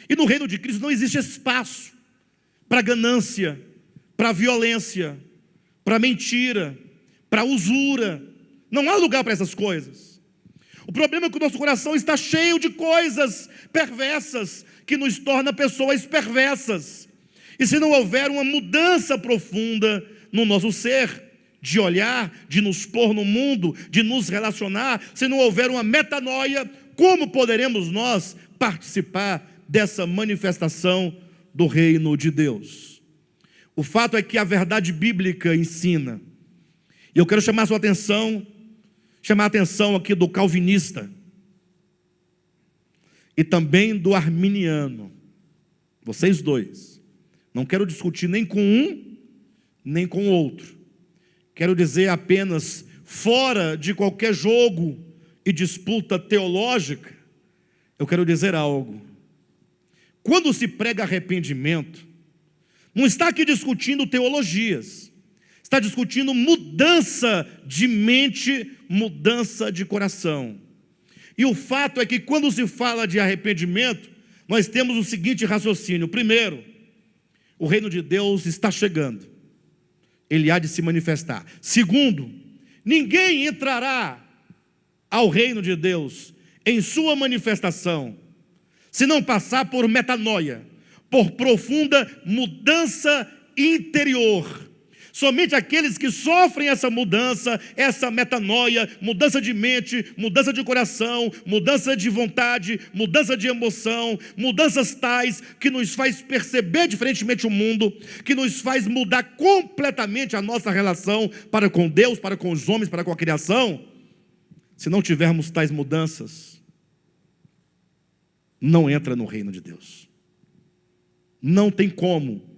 E no reino de Cristo não existe espaço para ganância, para violência, para mentira, para usura. Não há lugar para essas coisas. O problema é que o nosso coração está cheio de coisas perversas, que nos torna pessoas perversas. E se não houver uma mudança profunda no nosso ser, de olhar, de nos pôr no mundo, de nos relacionar, se não houver uma metanoia, como poderemos nós participar dessa manifestação do reino de Deus? O fato é que a verdade bíblica ensina, e eu quero chamar a atenção aqui do calvinista, e também do arminiano, vocês dois. Não quero discutir nem com um, nem com o outro. Quero dizer apenas, fora de qualquer jogo e disputa teológica, eu quero dizer algo. Quando se prega arrependimento, não está aqui discutindo teologias, está discutindo mudança de mente, mudança de coração. E o fato é que quando se fala de arrependimento, nós temos o seguinte raciocínio: primeiro, o reino de Deus está chegando, ele há de se manifestar. Segundo, ninguém entrará ao reino de Deus em sua manifestação se não passar por metanoia, por profunda mudança interior. Somente aqueles que sofrem essa mudança, essa metanoia, mudança de mente, mudança de coração, mudança de vontade, mudança de emoção, mudanças tais que nos faz perceber diferentemente o mundo, que nos faz mudar completamente a nossa relação para com Deus, para com os homens, para com a criação. Se não tivermos tais mudanças, não entra no reino de Deus. não tem como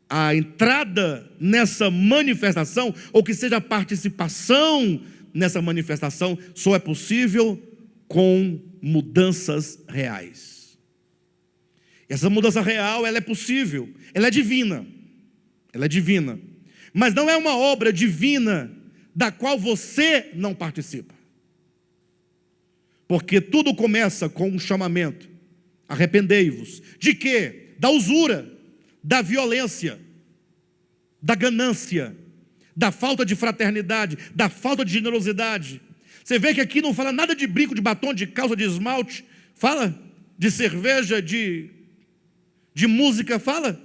a entrada nessa manifestação, ou que seja a participação nessa manifestação, só é possível com mudanças reais. Essa mudança real, ela é possível, ela é divina, mas não é uma obra divina da qual você não participa, porque tudo começa com um chamamento: arrependei-vos. De quê? Da usura, da violência, da ganância, da falta de fraternidade, da falta de generosidade. Você vê que aqui não fala nada de brinco, de batom, de calça, de esmalte, fala de cerveja, de música, fala.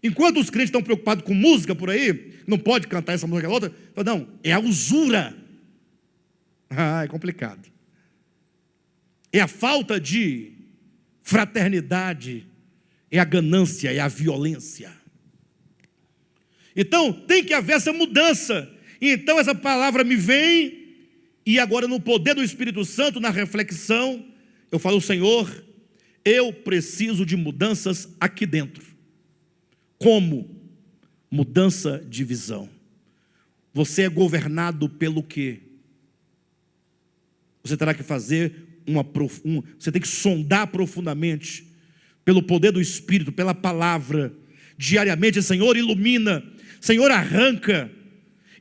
Enquanto os crentes estão preocupados com música por aí, não pode cantar essa música, aquela outra, fala, não, é a usura. É complicado. É a falta de fraternidade, é a ganância, é a violência. Então tem que haver essa mudança. E então essa palavra me vem, e agora no poder do Espírito Santo, na reflexão, eu falo: Senhor, eu preciso de mudanças aqui dentro. Como? Mudança de visão. Você é governado pelo quê? Você terá que fazer você tem que sondar profundamente, pelo poder do Espírito, pela palavra, diariamente. Senhor, ilumina, Senhor, arranca.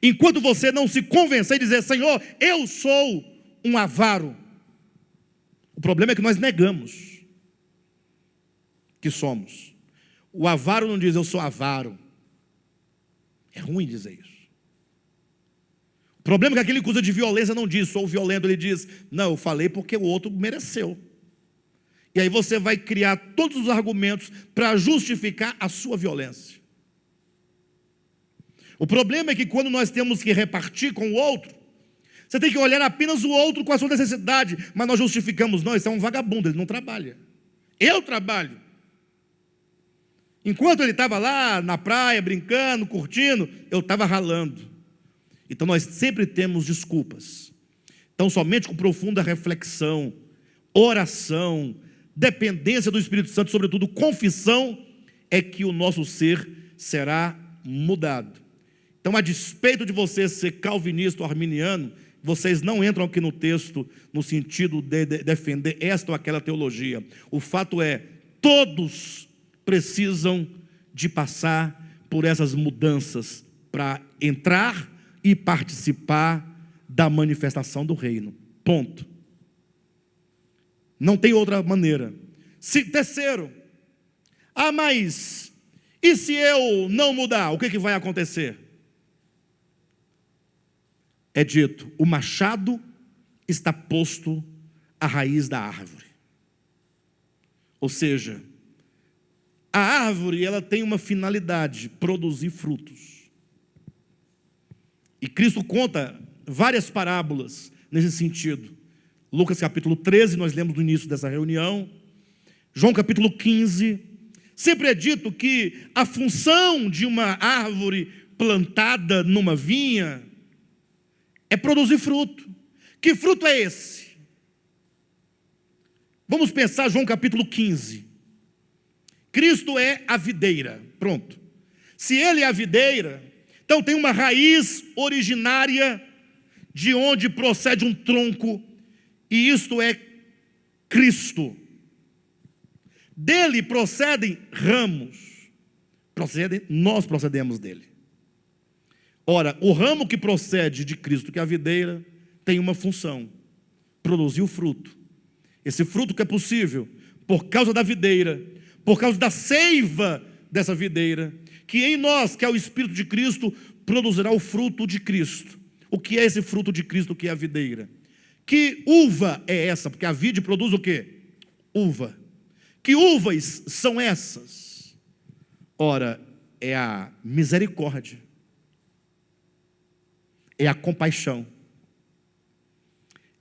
Enquanto você não se convencer e dizer: Senhor, eu sou um avaro. O problema é que nós negamos que somos. O avaro não diz: eu sou avaro. É ruim dizer isso. O problema é que aquele que usa de violência não diz: sou violento. Ele diz: não, eu falei porque o outro mereceu. E aí você vai criar todos os argumentos para justificar a sua violência. O problema é que quando nós temos que repartir com o outro, você tem que olhar apenas o outro com a sua necessidade, mas nós justificamos: não, esse é um vagabundo, ele não trabalha. Eu trabalho. Enquanto ele estava lá na praia, brincando, curtindo, eu estava ralando. Então nós sempre temos desculpas. Então somente com profunda reflexão, oração, dependência do Espírito Santo, sobretudo confissão, é que o nosso ser será mudado. Então, a despeito de você ser calvinista ou arminiano, vocês não entram aqui no texto no sentido de defender esta ou aquela teologia. O fato é, todos precisam de passar por essas mudanças para entrar e participar da manifestação do reino. Ponto. Não tem outra maneira. Terceiro, mas e se eu não mudar, o que vai acontecer? É dito: o machado está posto à raiz da árvore. Ou seja, a árvore, ela tem uma finalidade: produzir frutos. E Cristo conta várias parábolas nesse sentido. Lucas capítulo 13, nós lemos no início dessa reunião. João capítulo 15. Sempre é dito que a função de uma árvore plantada numa vinha é produzir fruto. Que fruto é esse? Vamos pensar João capítulo 15. Cristo é a videira. Pronto. Se ele é a videira, então tem uma raiz originária de onde procede um tronco, e isto é Cristo. Dele procedem ramos. Nós procedemos dele. Ora, o ramo que procede de Cristo, que é a videira, tem uma função: produzir o fruto. Esse fruto que é possível por causa da videira, por causa da seiva dessa videira, que em nós, que é o Espírito de Cristo, produzirá o fruto de Cristo. O que é esse fruto de Cristo, que é a videira? Que uva é essa? Porque a vide produz o quê? Uva. Que uvas são essas? Ora, é a misericórdia, é a compaixão,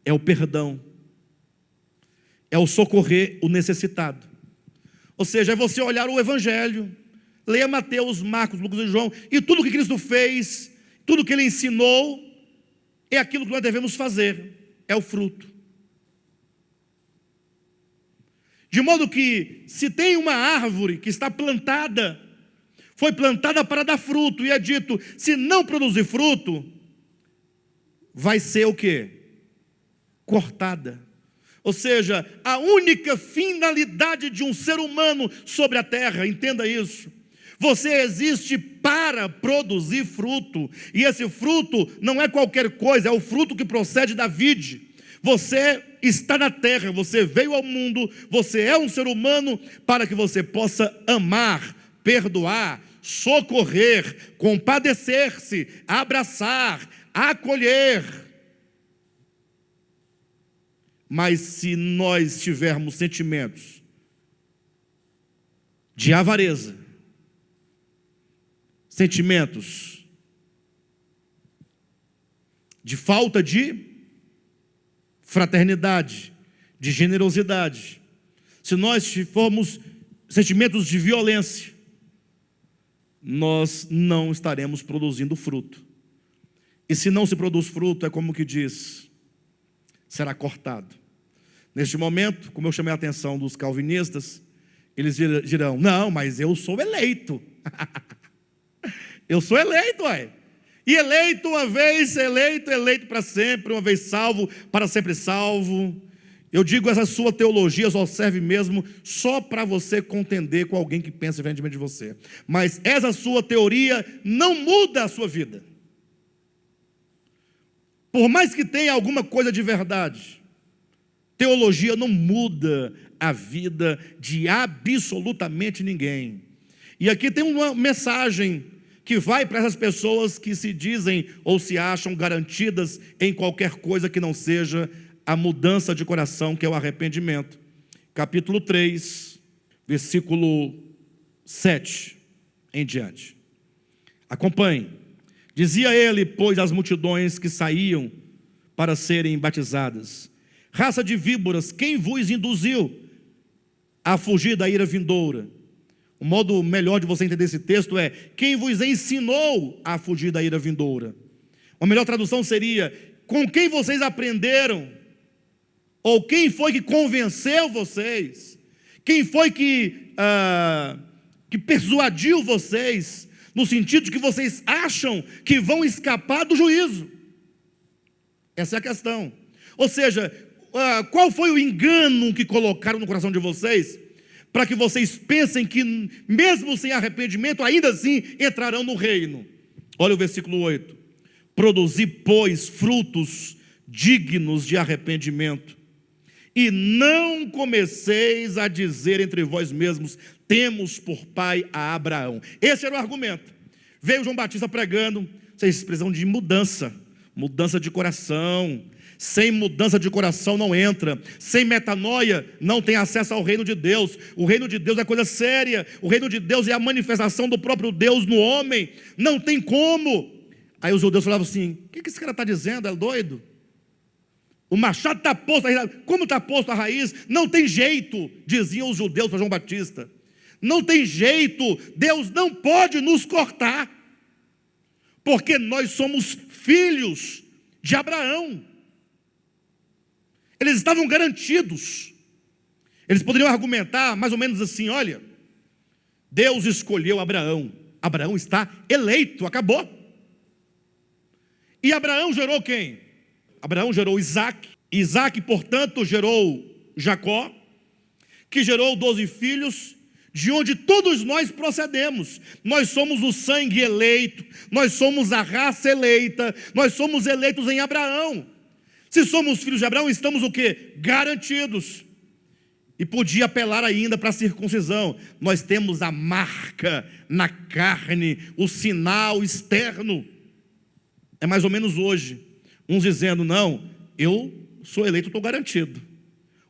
é o perdão, é o socorrer o necessitado. Ou seja, é você olhar o Evangelho, leia Mateus, Marcos, Lucas e João, e tudo que Cristo fez, tudo que Ele ensinou, é aquilo que nós devemos fazer, é o fruto. De modo que, se tem uma árvore que está plantada, foi plantada para dar fruto, e é dito, se não produzir fruto, vai ser o quê? Cortada. Ou seja, a única finalidade de um ser humano sobre a terra, entenda isso, você existe para produzir fruto, e esse fruto não é qualquer coisa, é o fruto que procede da vide. Você está na terra, você veio ao mundo, você é um ser humano para que você possa amar, perdoar, socorrer, compadecer-se, abraçar, acolher. Mas se nós tivermos sentimentos de avareza, sentimentos de falta de fraternidade, de generosidade, se nós formos sentimentos de violência, nós não estaremos produzindo fruto. E se não se produz fruto, é como que diz, será cortado. Neste momento, como eu chamei a atenção dos calvinistas, eles dirão, não, mas eu sou eleito. Eu sou eleito, ué. E eleito uma vez, eleito para sempre, uma vez salvo, para sempre salvo. Eu digo, essa sua teologia só serve mesmo só para você contender com alguém que pensa diferentemente de você. Mas essa sua teoria não muda a sua vida. Por mais que tenha alguma coisa de verdade, teologia não muda a vida de absolutamente ninguém. E aqui tem uma mensagem que vai para essas pessoas que se dizem ou se acham garantidas em qualquer coisa que não seja a mudança de coração, que é o arrependimento. Capítulo 3, versículo 7 em diante. Acompanhe. Dizia ele, pois, às multidões que saíam para serem batizadas: raça de víboras, quem vos induziu a fugir da ira vindoura? O modo melhor de você entender esse texto é: quem vos ensinou a fugir da ira vindoura? A melhor tradução seria: com quem vocês aprenderam? Ou quem foi que convenceu vocês? Quem foi que persuadiu vocês? No sentido de que vocês acham que vão escapar do juízo. Essa é a questão. Ou seja, qual foi o engano que colocaram no coração de vocês, para que vocês pensem que, mesmo sem arrependimento, ainda assim entrarão no reino? Olha o versículo 8. Produzi, pois, frutos dignos de arrependimento, e não comeceis a dizer entre vós mesmos: temos por pai a Abraão. Esse era o argumento. Veio João Batista pregando essa expressão de mudança de coração. Sem mudança de coração não entra. Sem metanoia não tem acesso ao reino de Deus. O reino de Deus é coisa séria. O reino de Deus é a manifestação do próprio Deus no homem. Não tem como. Aí os judeus falavam assim: o que esse cara está dizendo? É doido? O machado está posto a raiz. Como está posto a raiz? Não tem jeito, diziam os judeus para João Batista. Não tem jeito, Deus não pode nos cortar, porque nós somos filhos de Abraão. Eles estavam garantidos. Eles poderiam argumentar mais ou menos assim: olha, Deus escolheu Abraão, Abraão está eleito, acabou. E Abraão gerou quem? Abraão gerou Isaac. Isaac, portanto, gerou Jacó, que gerou 12 filhos, de onde todos nós procedemos. Nós somos o sangue eleito, nós somos a raça eleita, nós somos eleitos em Abraão. Se somos filhos de Abraão, estamos o quê? Garantidos. E podia apelar ainda para a circuncisão. Nós temos a marca na carne, o sinal externo. É mais ou menos hoje. Uns dizendo: não, eu sou eleito, estou garantido.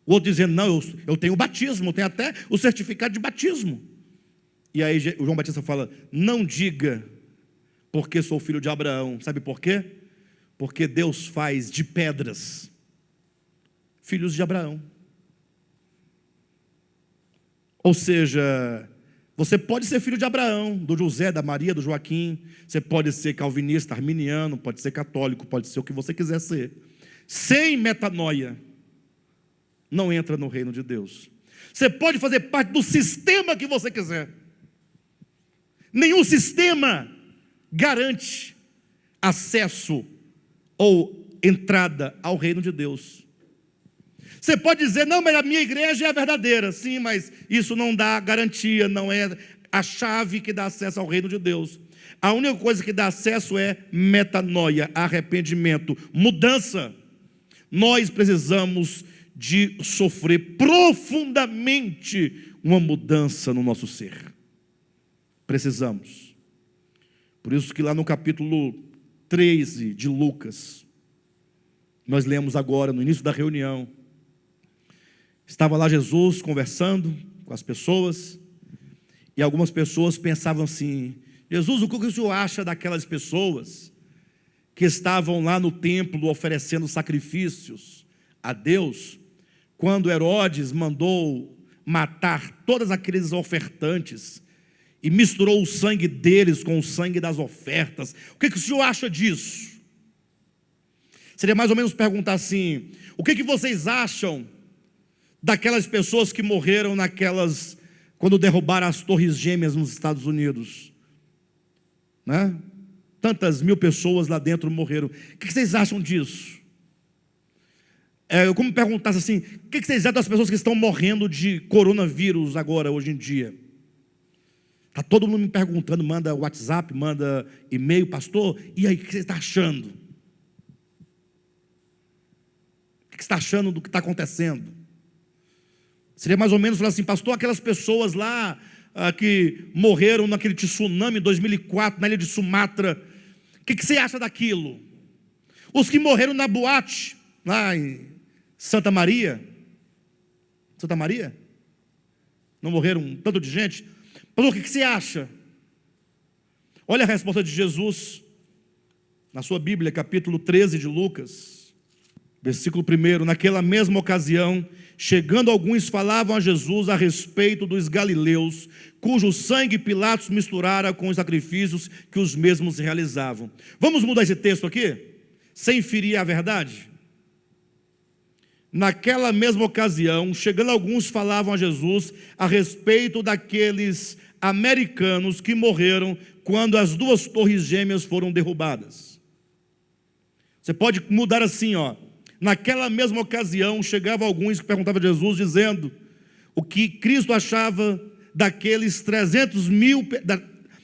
O outro dizendo: não, eu tenho o batismo, eu tenho até o certificado de batismo. E aí o João Batista fala: não diga porque sou filho de Abraão. Sabe por quê? Porque Deus faz de pedras filhos de Abraão. Ou seja, você pode ser filho de Abraão, do José, da Maria, do Joaquim. Você pode ser calvinista, arminiano, pode ser católico, pode ser o que você quiser ser. Sem metanoia, não entra no reino de Deus. Você pode fazer parte do sistema que você quiser. Nenhum sistema garante acesso ou entrada ao reino de Deus. Você pode dizer, não, mas a minha igreja é a verdadeira. Sim, mas isso não dá garantia, não é a chave que dá acesso ao reino de Deus. A única coisa que dá acesso é metanoia, arrependimento, mudança. Nós precisamos de sofrer profundamente uma mudança no nosso ser. Precisamos. Por isso que lá no capítulo 13 de Lucas, nós lemos agora no início da reunião, estava lá Jesus conversando com as pessoas, e algumas pessoas pensavam assim, Jesus, o que o Senhor acha daquelas pessoas que estavam lá no templo oferecendo sacrifícios a Deus, quando Herodes mandou matar todos aqueles ofertantes, e misturou o sangue deles com o sangue das ofertas? O que o Senhor acha disso? Seria mais ou menos perguntar assim, o que vocês acham daquelas pessoas que morreram quando derrubaram as torres gêmeas nos Estados Unidos, né? Tantas mil pessoas lá dentro morreram. O que vocês acham disso? Como perguntasse assim, o que vocês acham das pessoas que estão morrendo de coronavírus agora, hoje em dia? Está todo mundo me perguntando, manda WhatsApp, manda e-mail, pastor, e aí, o que você está achando? O que você está achando do que está acontecendo? Seria mais ou menos falar assim, pastor, aquelas pessoas lá que morreram naquele tsunami em 2004, na ilha de Sumatra, o que você acha daquilo? Os que morreram na boate, lá em Santa Maria, não morreram um tanto de gente? Pastor, o que você acha? Olha a resposta de Jesus, na sua Bíblia, capítulo 13 de Lucas, versículo 1, naquela mesma ocasião, chegando alguns falavam a Jesus a respeito dos galileus, cujo sangue Pilatos misturara com os sacrifícios que os mesmos realizavam. Vamos mudar esse texto aqui? Sem ferir a verdade? Naquela mesma ocasião, chegando alguns falavam a Jesus a respeito daqueles americanos que morreram quando as duas torres gêmeas foram derrubadas. Você pode mudar assim, naquela mesma ocasião, chegavam alguns que perguntavam a Jesus, dizendo o que Cristo achava daqueles 300 mil,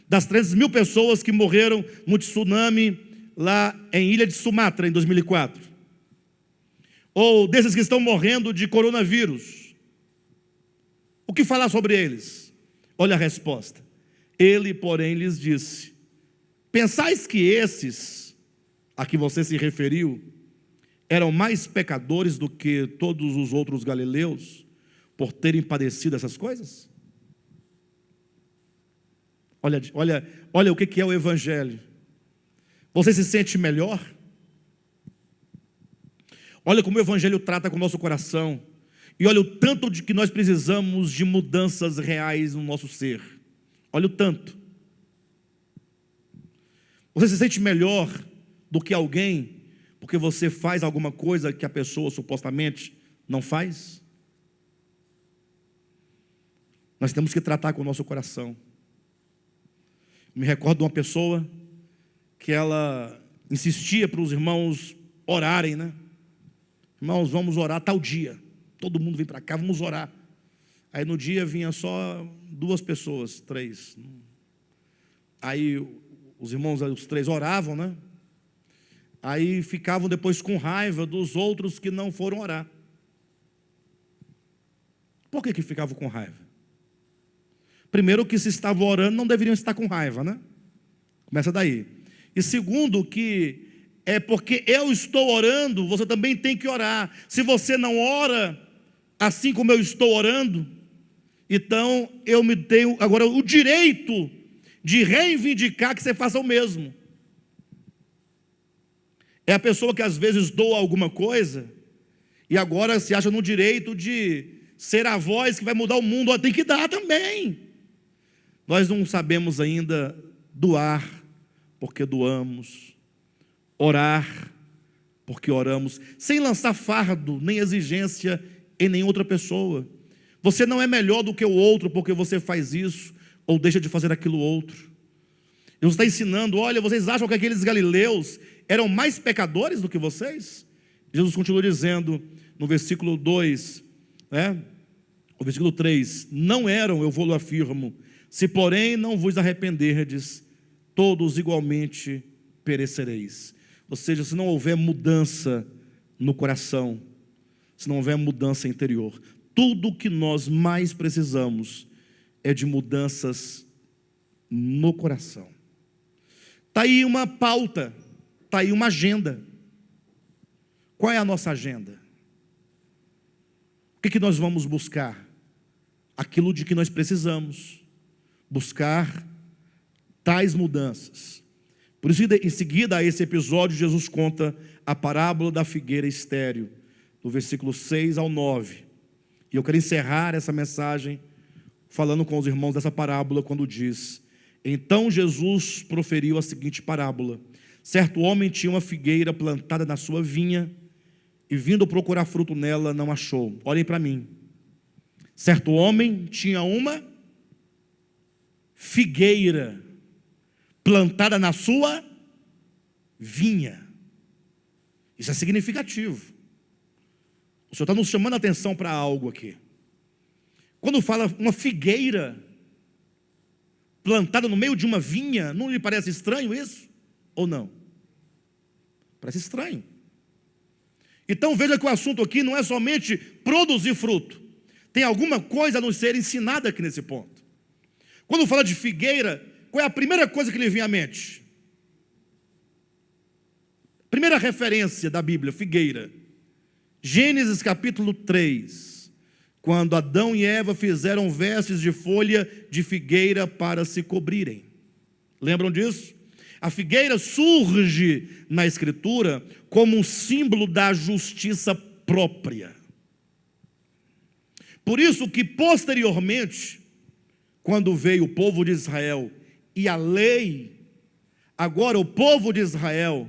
das 300 mil pessoas que morreram no tsunami lá em Ilha de Sumatra, em 2004. Ou desses que estão morrendo de coronavírus. O que falar sobre eles? Olha a resposta. Ele, porém, lhes disse, pensais que esses, a que você se referiu, eram mais pecadores do que todos os outros galileus, por terem padecido essas coisas? Olha o que é o Evangelho. Você se sente melhor? Olha como o Evangelho trata com o nosso coração. E olha o tanto de que nós precisamos de mudanças reais no nosso ser. Olha o tanto. Você se sente melhor do que alguém porque você faz alguma coisa que a pessoa supostamente não faz? Nós temos que tratar com o nosso coração. Me recordo de uma pessoa que ela insistia para os irmãos orarem, né? Irmãos, vamos orar tal dia. Todo mundo vem para cá, vamos orar. Aí no dia vinha só 2 pessoas, 3. Aí os irmãos, os 3 oravam, né? Aí ficavam depois com raiva dos outros que não foram orar. Por que ficavam com raiva? Primeiro, que se estavam orando, não deveriam estar com raiva, né? Começa daí. E segundo, que é porque eu estou orando, você também tem que orar. Se você não ora assim como eu estou orando, então eu me tenho agora o direito de reivindicar que você faça o mesmo. É a pessoa que às vezes doa alguma coisa e agora se acha no direito de ser a voz que vai mudar o mundo. Tem que dar também. Nós não sabemos ainda doar porque doamos, orar porque oramos, sem lançar fardo nem exigência em nenhuma outra pessoa, Você não é melhor do que o outro porque você faz isso ou deixa de fazer aquilo outro. Jesus está ensinando: olha, vocês acham que aqueles galileus eram mais pecadores do que vocês? Jesus continua dizendo no versículo 2, o versículo 3: não eram, eu vou-lo afirmo, se porém não vos arrependerdes, todos igualmente perecereis. Ou seja, se não houver mudança no coração, se não houver mudança interior, tudo o que nós mais precisamos é de mudanças no coração. Está aí uma pauta, está aí uma agenda. Qual é a nossa agenda? O que nós vamos buscar? Aquilo de que nós precisamos buscar, tais mudanças. Por isso, em seguida a esse episódio, Jesus conta a parábola da figueira estéril, do versículo 6 ao 9. E eu quero encerrar essa mensagem falando com os irmãos dessa parábola, quando diz: então Jesus proferiu a seguinte parábola: certo homem tinha uma figueira plantada na sua vinha, e vindo procurar fruto nela, não achou. Olhem para mim. Certo homem tinha uma figueira plantada na sua vinha. Isso é significativo. O Senhor está nos chamando a atenção para algo aqui. Quando fala uma figueira plantada no meio de uma vinha, não lhe parece estranho isso? Ou não? Parece estranho. Então veja que o assunto aqui não é somente produzir fruto. Tem alguma coisa a nos ser ensinada aqui nesse ponto. Quando fala de figueira, qual é a primeira coisa que lhe vem à mente? Primeira referência da Bíblia, figueira. Gênesis capítulo 3, quando Adão e Eva fizeram vestes de folha de figueira para se cobrirem. Lembram disso? A figueira surge na Escritura como um símbolo da justiça própria. Por isso que posteriormente, quando veio o povo de Israel e a lei, agora o povo de Israel,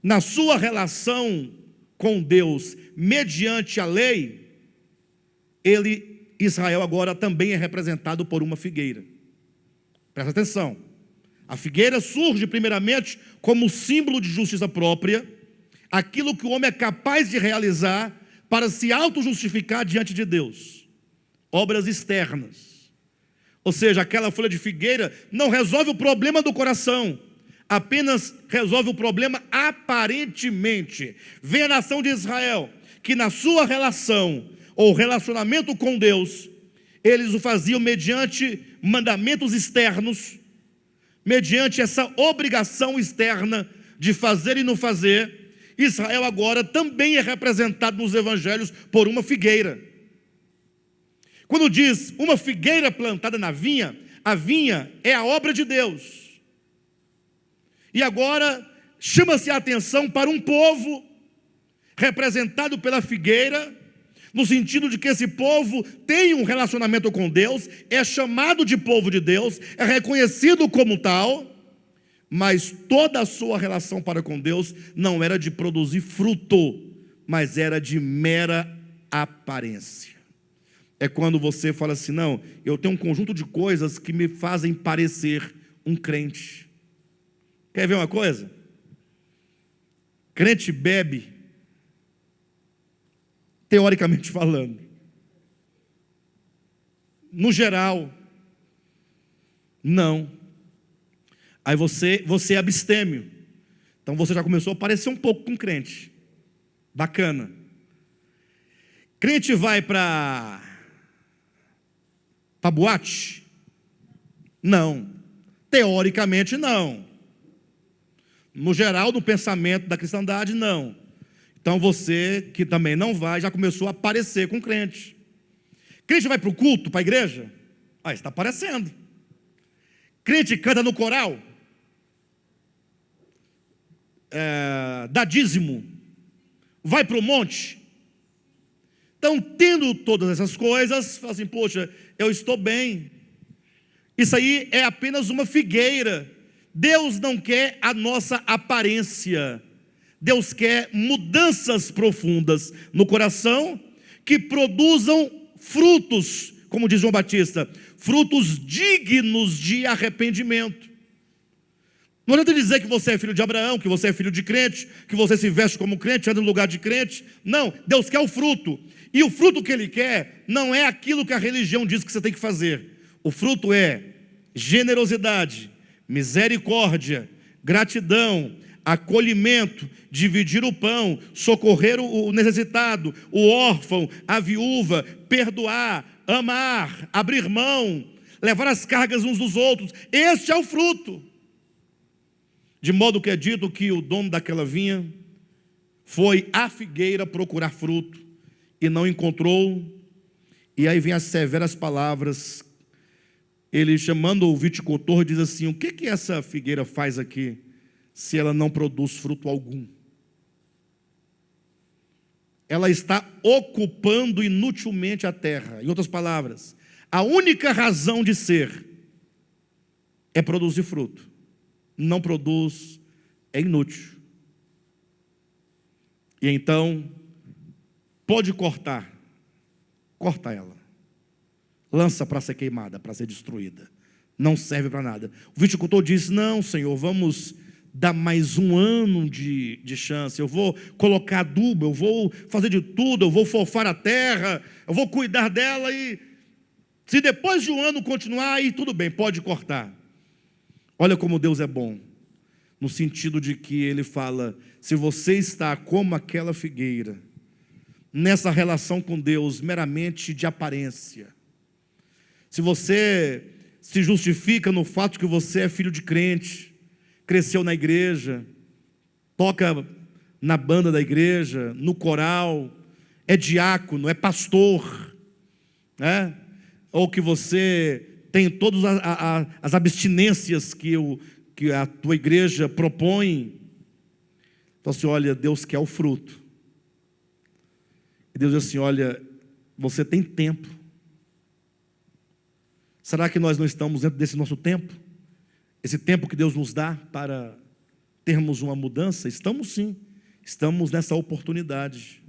na sua relação com Deus, mediante a lei, Israel agora também é representado por uma figueira. Presta atenção. A figueira surge primeiramente como símbolo de justiça própria, aquilo que o homem é capaz de realizar para se auto-justificar diante de Deus. Obras externas. Ou seja, aquela folha de figueira não resolve o problema do coração, apenas resolve o problema aparentemente. Vê a nação de Israel, que na sua relação ou relacionamento com Deus, eles o faziam mediante mandamentos externos, mediante essa obrigação externa de fazer e não fazer. Israel agora também é representado nos evangelhos por uma figueira. Quando diz uma figueira plantada na vinha, a vinha é a obra de Deus. E agora chama-se a atenção para um povo representado pela figueira, no sentido de que esse povo tem um relacionamento com Deus, é chamado de povo de Deus, é reconhecido como tal, mas toda a sua relação para com Deus não era de produzir fruto, mas era de mera aparência. É quando você fala assim: não, eu tenho um conjunto de coisas que me fazem parecer um crente. Quer ver uma coisa? Crente bebe, teoricamente falando. No geral, não. Aí você é abstêmio. Então você já começou a parecer um pouco com crente. Bacana. Crente vai para boate? Não. Teoricamente, não. No geral, no pensamento da cristandade, não. Então você, que também não vai, já começou a parecer com crente. Crente vai para o culto, para a igreja? Está aparecendo. Crente canta no coral? Dá dízimo? Vai para o monte? Então, tendo todas essas coisas, fala assim: poxa, eu estou bem. Isso aí é apenas uma figueira. Deus não quer a nossa aparência. Deus quer mudanças profundas no coração que produzam frutos, como diz João Batista, frutos dignos de arrependimento. Não adianta dizer que você é filho de Abraão, que você é filho de crente, que você se veste como crente, anda no lugar de crente. Não, Deus quer o fruto. E o fruto que Ele quer não é aquilo que a religião diz que você tem que fazer. O fruto é generosidade, misericórdia, gratidão, acolhimento, dividir o pão, socorrer o necessitado, o órfão, a viúva, perdoar, amar, abrir mão, levar as cargas uns dos outros. Este é o fruto. De modo que é dito que o dono daquela vinha foi à figueira procurar fruto e não encontrou. E aí vem as severas palavras. Ele, chamando o viticultor, diz assim: o que essa figueira faz aqui, se ela não produz fruto algum? Ela está ocupando inutilmente a terra. Em outras palavras, a única razão de ser é produzir fruto. Não produz, é inútil. E então, pode cortar, corta ela, lança para ser queimada, para ser destruída, não serve para nada. O viticultor diz: não, Senhor, vamos dar mais um ano de chance, eu vou colocar adubo, eu vou fazer de tudo, eu vou fofar a terra, eu vou cuidar dela, e se depois de um ano continuar, aí tudo bem, pode cortar. Olha como Deus é bom, no sentido de que Ele fala: se você está como aquela figueira, nessa relação com Deus meramente de aparência, se você se justifica no fato que você é filho de crente, cresceu na igreja, toca na banda da igreja, no coral, é diácono, é pastor, né? Ou que você tem todas as abstinências que a tua igreja propõe. Então assim, olha, Deus quer o fruto. E Deus diz assim: olha, você tem tempo. Será que nós não estamos dentro desse nosso tempo? Esse tempo que Deus nos dá para termos uma mudança? Estamos sim, estamos nessa oportunidade.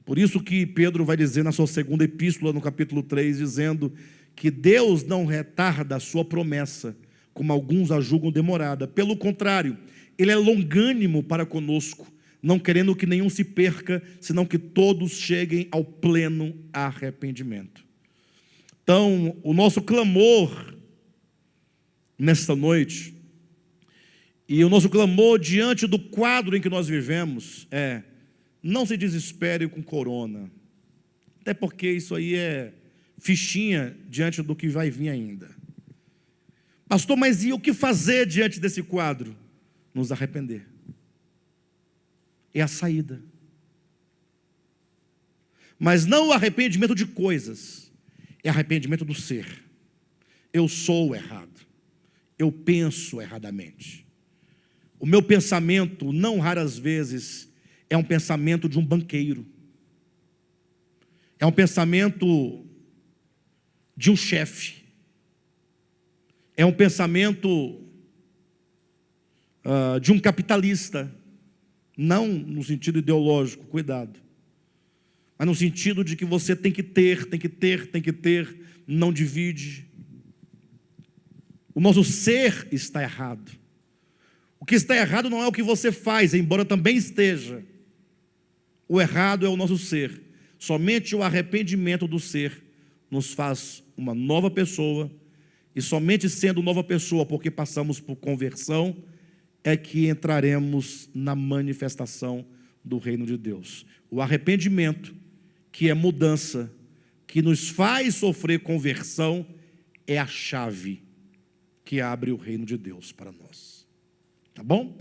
Por isso que Pedro vai dizer na sua segunda epístola, no capítulo 3, dizendo que Deus não retarda a sua promessa, como alguns a julgam demorada. Pelo contrário, Ele é longânimo para conosco, não querendo que nenhum se perca, senão que todos cheguem ao pleno arrependimento. Então, o nosso clamor nesta noite, e o nosso clamor diante do quadro em que nós vivemos é: não se desespere com corona, até porque isso aí é fichinha diante do que vai vir ainda. Pastor, mas e o que fazer diante desse quadro? Nos arrepender. É a saída. Mas não o arrependimento de coisas, é arrependimento do ser. Eu sou errado, eu penso erradamente. O meu pensamento, não raras vezes, é um pensamento de um banqueiro, é um pensamento de um chefe, é um pensamento de um capitalista, não no sentido ideológico, cuidado, mas no sentido de que você tem que ter, não divide. O nosso ser está errado. O que está errado não é o que você faz, embora também esteja. O errado é o nosso ser. Somente o arrependimento do ser nos faz uma nova pessoa, e somente sendo nova pessoa, porque passamos por conversão, é que entraremos na manifestação do reino de Deus. O arrependimento, que é mudança, que nos faz sofrer conversão, é a chave que abre o reino de Deus para nós. Tá bom?